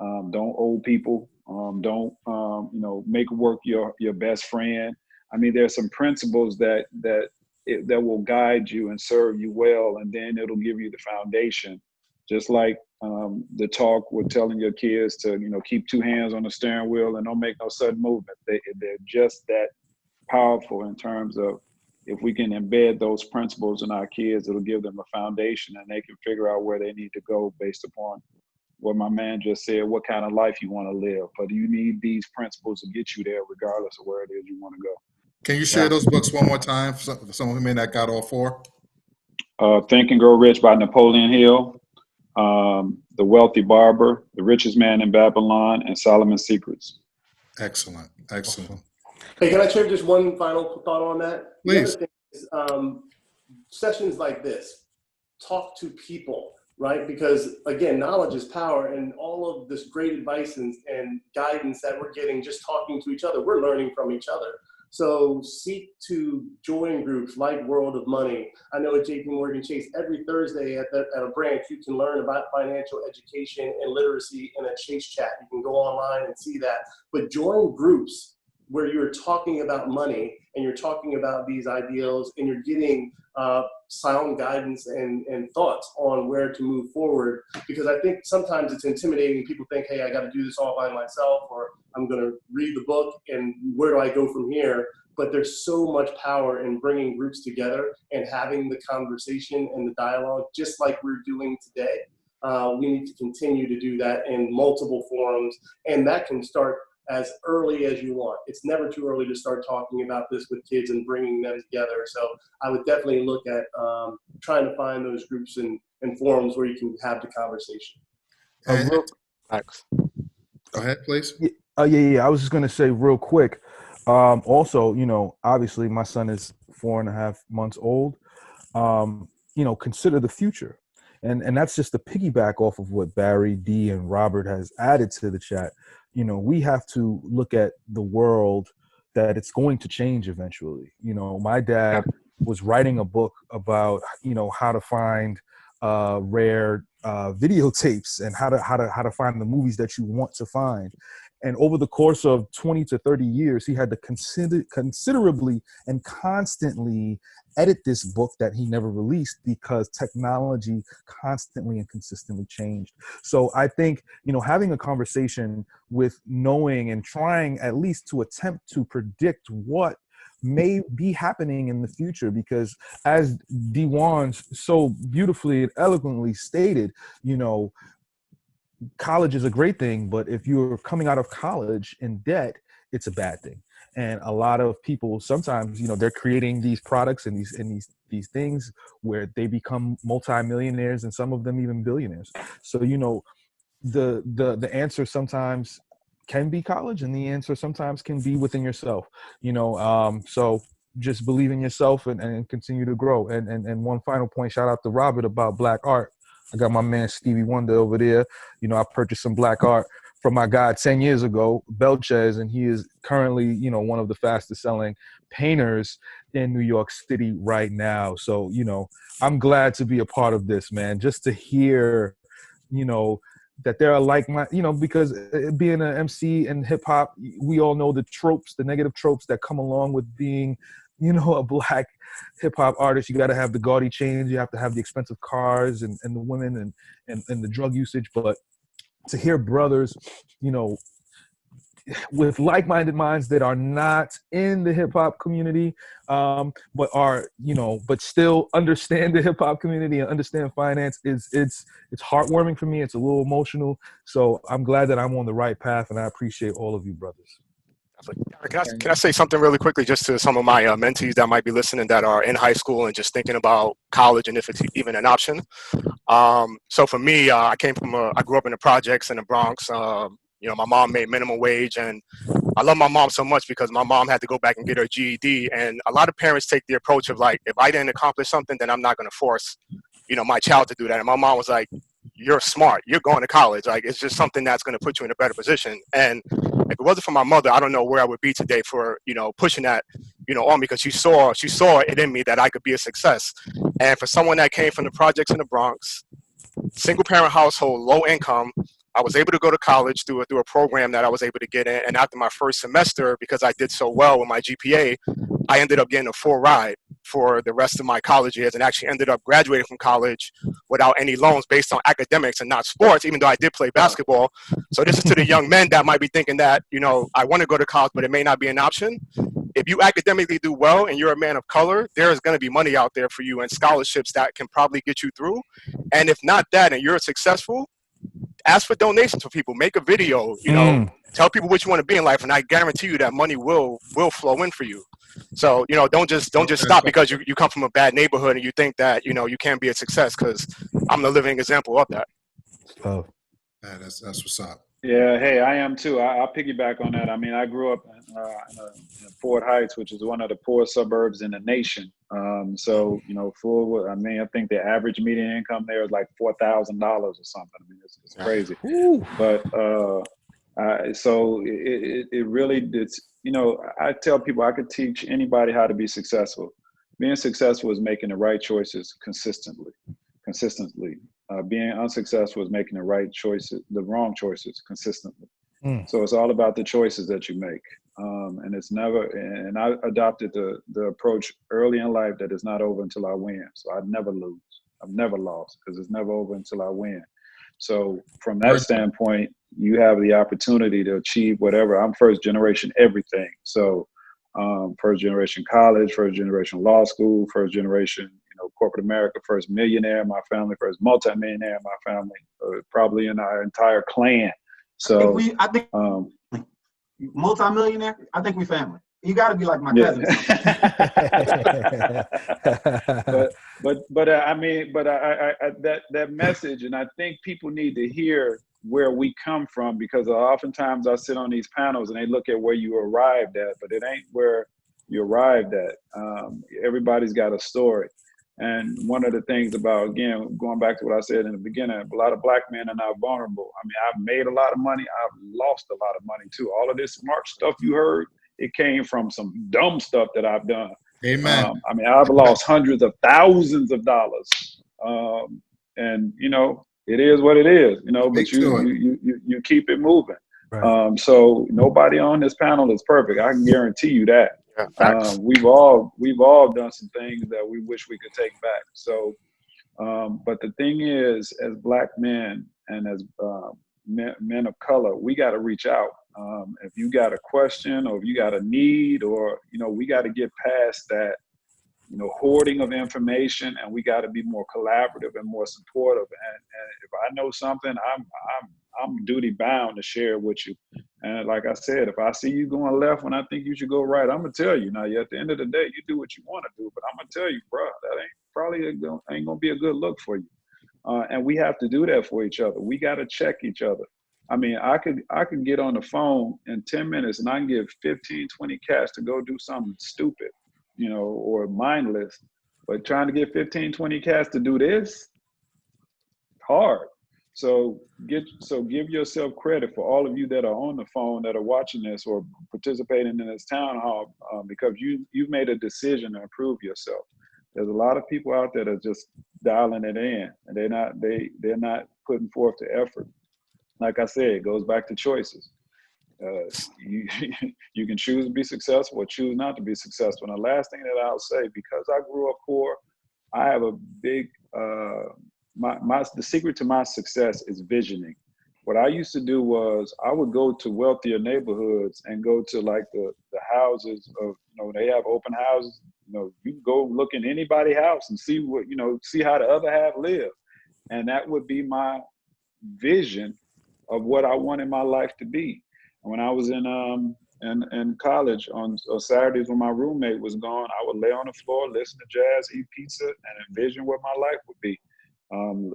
Don't owe people. Don't make work your best friend. I mean, there's some principles that will guide you and serve you well, and then it'll give you the foundation. Just like the talk with telling your kids to, keep 2 hands on the steering wheel and don't make no sudden movement. They're just that powerful in terms of, if we can embed those principles in our kids, it'll give them a foundation, and they can figure out where they need to go based upon what my man just said, what kind of life you want to live. But you need these principles to get you there regardless of where it is you want to go. Can you share those books one more time for someone who may not got all 4? Think and Grow Rich by Napoleon Hill, The Wealthy Barber, The Richest Man in Babylon, and Solomon's Secrets. Excellent. Hey, can I share just one final thought on that? Please. The other thing is, sessions like this, talk to people, right? Because again, knowledge is power, and all of this great advice and guidance that we're getting just talking to each other, we're learning from each other. So seek to join groups like World of Money. I know at JP Morgan Chase, every Thursday at a branch, you can learn about financial education and literacy in a Chase chat. You can go online and see that. But join groups where you're talking about money and you're talking about these ideals and you're getting sound guidance and thoughts on where to move forward. Because I think sometimes it's intimidating. People think, hey, I got to do this all by myself, or I'm going to read the book and where do I go from here? But there's so much power in bringing groups together and having the conversation and the dialogue, just like we're doing today. We need to continue to do that in multiple forums, and that can start as early as you want. It's never too early to start talking about this with kids and bringing them together. So I would definitely look at trying to find those groups and forums where you can have the conversation. Go ahead, please. Yeah. I was just going to say real quick. Also, obviously my son is 4.5 months old. Consider the future. And that's just a piggyback off of what Barry, D, and Robert has added to the chat. We have to look at the world that it's going to change eventually. My dad was writing a book about, how to find rare videotapes and how to find the movies that you want to find. And over the course of 20 to 30 years, he had to considerably and constantly edit this book that he never released because technology constantly and consistently changed. So I think, having a conversation with knowing and trying at least to attempt to predict what may be happening in the future, because as Dewan so beautifully and eloquently stated, college is a great thing, but if you're coming out of college in debt, it's a bad thing. And a lot of people sometimes, they're creating these products and these things where they become multimillionaires and some of them even billionaires. So, the answer sometimes can be college, and the answer sometimes can be within yourself. So just believe in yourself and continue to grow. And one final point, shout out to Robert about Black art. I got my man Stevie Wonder over there. I purchased some Black art from my guy 10 years ago, Belchez, and he is currently, one of the fastest selling painters in New York City right now. So, I'm glad to be a part of this, man, just to hear, that there are because being an MC and hip hop, we all know the tropes, the negative tropes that come along with being, a Black hip hop artist. You got to have the gaudy chains, you have to have the expensive cars and the women and the drug usage. But to hear brothers, with like-minded minds that are not in the hip hop community, but are, but still understand the hip hop community and understand finance, it's heartwarming for me. It's a little emotional. So I'm glad that I'm on the right path, and I appreciate all of you brothers. Can I say something really quickly just to some of my mentees that might be listening that are in high school and just thinking about college and if it's even an option? So for me, I grew up in the projects in the Bronx. My mom made minimum wage, and I love my mom so much because my mom had to go back and get her GED. And a lot of parents take the approach of like, if I didn't accomplish something, then I'm not going to force, my child to do that. And my mom was like, you're smart, you're going to college. Like, it's just something that's going to put you in a better position. And if it wasn't for my mother, I don't know where I would be today for, pushing that, on me, because she saw it in me that I could be a success. And for someone that came from the projects in the Bronx, single parent household, low income, I was able to go to college through a program that I was able to get in. And after my first semester, because I did so well with my GPA, I ended up getting a full ride for the rest of my college years, and actually ended up graduating from college without any loans based on academics and not sports, even though I did play basketball. So this is to the young men that might be thinking that, I want to go to college, but it may not be an option. If you academically do well and you're a man of color, there is going to be money out there for you and scholarships that can probably get you through. And if not that, and you're successful, ask for donations for people, make a video, tell people what you want to be in life, and I guarantee you that money will flow in for you. So, don't just stop because you come from a bad neighborhood and you think that, you can't be a success, because I'm the living example of that. Oh, yeah, that's what's up. Yeah, hey, I am too. I'll piggyback on that. I mean, I grew up in Fort Heights, which is one of the poorest suburbs in the nation. So, I think the average median income there is like $4,000 or something. I mean, it's crazy. Ooh. But so it really, I tell people I could teach anybody how to be successful. Being successful is making the right choices consistently. Being unsuccessful is making the wrong choices consistently. So it's all about the choices that you make. And it's never, and I adopted the approach early in life that it's not over until I win. So I never lose. I've never lost because it's never over until I win. So from that standpoint, you have the opportunity to achieve whatever. I'm first generation everything. So first generation college, first generation law school, first generation, corporate America, first millionaire in my family, first multimillionaire in my family, probably in our entire clan. So I think multimillionaire. I think we family. You got to be like my cousin. But I mean, that message, and I think people need to hear where we come from, because oftentimes I sit on these panels and they look at where you arrived at, but it ain't where you arrived at. Everybody's got a story. And one of the things about, again, going back to what I said in the beginning, a lot of black men are not vulnerable. I mean, I've made a lot of money. I've lost a lot of money too. All of this smart stuff you heard, it came from some dumb stuff that I've done. Amen. I mean, I've lost hundreds of thousands of dollars. And, it is what it is, but you keep it moving. Right. So nobody on this panel is perfect. I can guarantee you that. Yeah, we've all done some things that we wish we could take back. So, but the thing is, as black men and as men of color, we got to reach out. If you got a question or if you got a need, or we got to get past that, hoarding of information, and we got to be more collaborative and more supportive. And if I know something, I'm duty bound to share it with you. And like I said, if I see you going left when I think you should go right, I'm gonna tell you. Now, at the end of the day, you do what you want to do, but I'm gonna tell you, bro, that ain't gonna be a good look for you. And we have to do that for each other. We got to check each other. I mean, I could get on the phone in 10 minutes and I can give 15, 20 cats to go do something stupid, or mindless. But trying to get 15, 20 cats to do this, hard. So give yourself credit for all of you that are on the phone, that are watching this or participating in this town hall, because you've made a decision to improve yourself. There's a lot of people out there that are just dialing it in, and they're not putting forth the effort. Like I said, it goes back to choices. You can choose to be successful or choose not to be successful. And the last thing that I'll say, because I grew up poor, I have a big the secret to my success is visioning. What I used to do was I would go to wealthier neighborhoods and go to like the houses of, they have open houses. You can go look in anybody's house and see what, see how the other half live. And that would be my vision of what I wanted my life to be. And when I was in college on Saturdays when my roommate was gone, I would lay on the floor, listen to jazz, eat pizza, and envision what my life would be.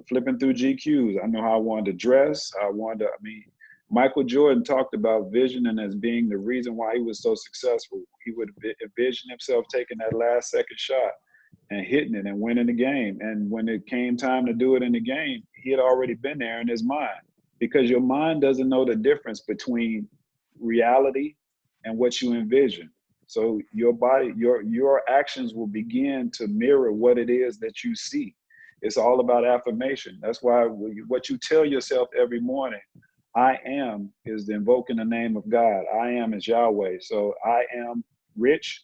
Flipping through GQs. I know how I wanted to dress. Michael Jordan talked about visioning as being the reason why he was so successful. He would envision himself taking that last second shot and hitting it and winning the game. And when it came time to do it in the game, he had already been there in his mind, because your mind doesn't know the difference between reality and what you envision. So your body, your actions will begin to mirror what it is that you see. It's all about affirmation. That's why what you tell yourself every morning, I am, is invoking the name of God. I am is Yahweh. So I am rich.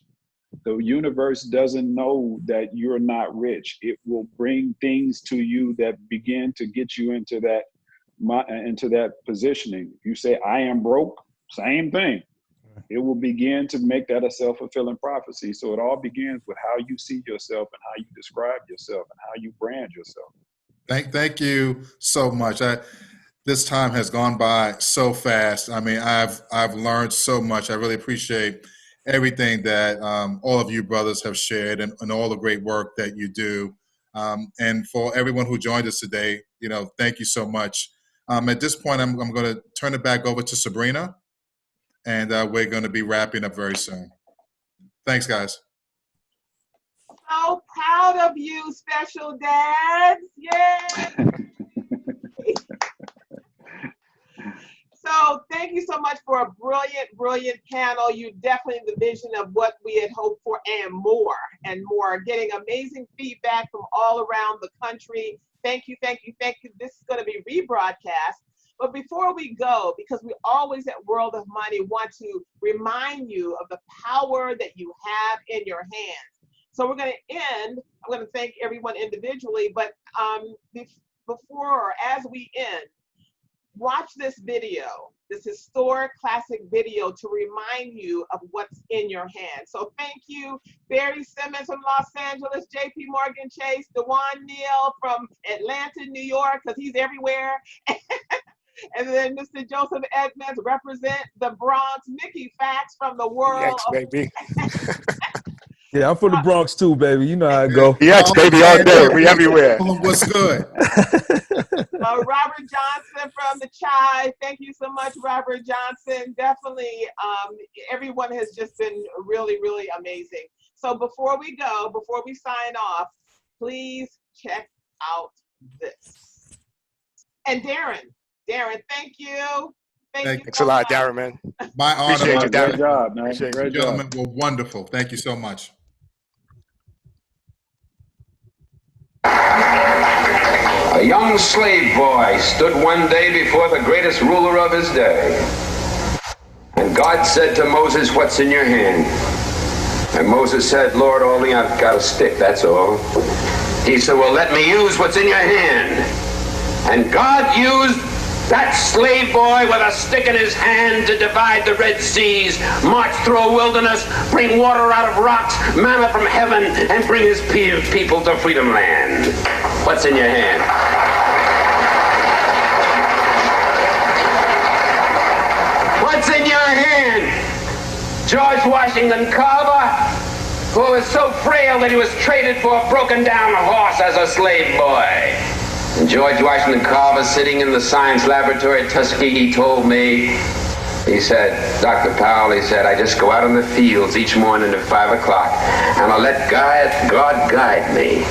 The universe doesn't know that you're not rich. It will bring things to you that begin to get you into that positioning. If you say, I am broke, same thing. It will begin to make that a self-fulfilling prophecy. So it all begins with how you see yourself and how you describe yourself and how you brand yourself. Thank you so much. This time has gone by so fast. I mean, I've learned so much. I really appreciate everything that all of you brothers have shared and all the great work that you do. And for everyone who joined us today, thank you so much. At this point, I'm going to turn it back over to Sabrina, and we're going to be wrapping up very soon. Thanks, guys. So proud of you, special dads. Yay! So thank you so much for a brilliant, brilliant panel. You definitely the vision of what we had hoped for and more. Getting amazing feedback from all around the country. Thank you, thank you, thank you. This is going to be rebroadcast. But before we go, because we always at World of Money want to remind you of the power that you have in your hands. So we're going to end. I'm going to thank everyone individually, but before or as we end, watch this video, this historic classic video to remind you of what's in your hands. So thank you, Barry Simmons from Los Angeles, JP Morgan Chase, Dewan Neal from Atlanta, New York, because he's everywhere. And then Mr. Joseph Edmonds represent the Bronx, Mickey Fax from the world. Yes, baby. Yeah, I'm from the Bronx too, baby. You know how I go. Yes, baby, all day. We everywhere. What's good? Robert Johnson from the Chai. Thank you so much, Robert Johnson. Definitely, everyone has just been really, really amazing. So before we go, before we sign off, please check out this. And Darren, thank you. Thanks a lot, Darren, man. My honor. Appreciate you, Darren. Great job, man. You Great gentlemen job. were wonderful. Thank you so much. A young slave boy stood one day before the greatest ruler of his day. And God said to Moses, "What's in your hand?" And Moses said, "Lord, only I've got a stick, that's all." He said, "Well, let me use what's in your hand." And God used that slave boy with a stick in his hand to divide the Red Seas, march through a wilderness, bring water out of rocks, manna from heaven, and bring his people to Freedom Land. What's in your hand? What's in your hand? George Washington Carver, who was so frail that he was traded for a broken-down horse as a slave boy. And George Washington Carver, sitting in the science laboratory at Tuskegee, told me, he said, "Dr. Powell," he said, "I just go out in the fields each morning at 5 o'clock, and I let God guide me.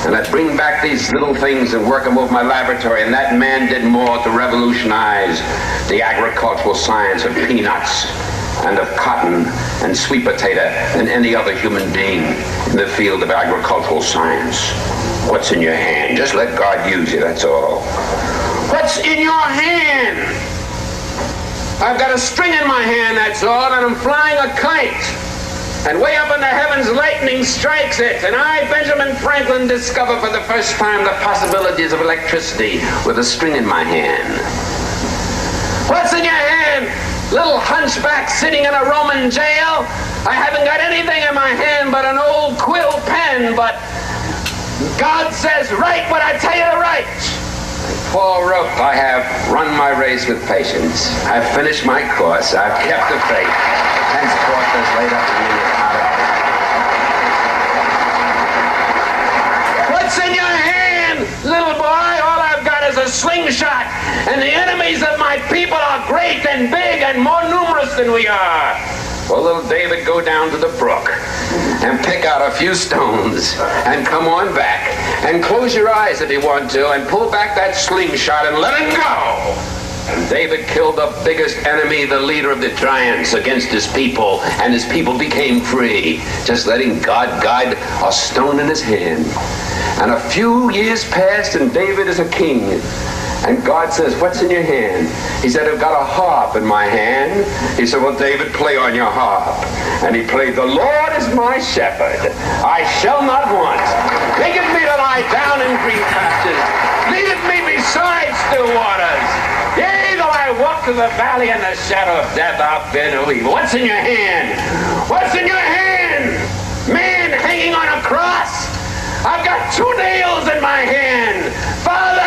And I bring back these little things and work them over my laboratory." And that man did more to revolutionize the agricultural science of peanuts and of cotton and sweet potato than any other human being in the field of agricultural science. What's in your hand? Just let God use you, that's all. What's in your hand? I've got a string in my hand, that's all, and I'm flying a kite. And way up in the heavens, lightning strikes it. And I, Benjamin Franklin, discover for the first time the possibilities of electricity with a string in my hand. What's in your hand? Little hunchback sitting in a Roman jail. I haven't got anything in my hand but an old quill pen, but God says, "Write what I tell you to write." Paul wrote, "I have run my race with patience. I've finished my course. I've kept the faith. Henceforth there's laid up for me a crown of life." What's in your hand, little boy? All I've got is a slingshot, and the enemies of my people are great and big and more numerous than we are. Well, little David, go down to the brook and pick out a few stones and come on back and close your eyes if you want to and pull back that slingshot and let it go. And David killed the biggest enemy, the leader of the giants, against his people, and his people became free, just letting God guide a stone in his hand. And a few years passed and David is a king. And God says, "What's in your hand?" He said, "I've got a harp in my hand." He said, "Well, David, play on your harp." And he played, "The Lord is my shepherd, I shall not want. Maketh me to lie down in green pastures, leadeth me beside still waters. Yea, though I walk through the valley in the shadow of death, I'll fear no evil." What's in your hand? What's in your hand? Man hanging on a cross. I've got 2 nails in my hand. Father,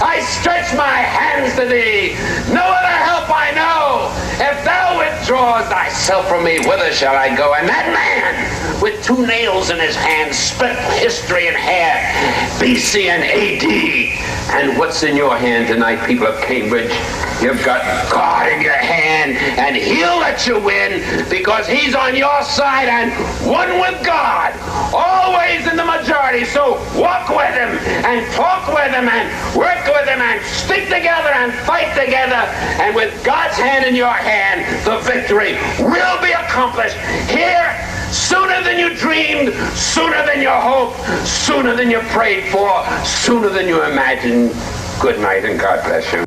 I stretch my hands to thee. No other help I know. If thou withdraws thyself from me, whither shall I go? And that man with 2 nails in his hand split history in half, BC and AD. And what's in your hand tonight, people of Cambridge? You've got God in your hand, and he'll let you win because he's on your side and one with God, always in the majority. So walk with him and talk with him and work with him and stick together and fight together. And with God's hand in your hand, the victory will be accomplished here sooner than you dreamed, sooner than you hoped, sooner than you prayed for, sooner than you imagined. Good night and God bless you.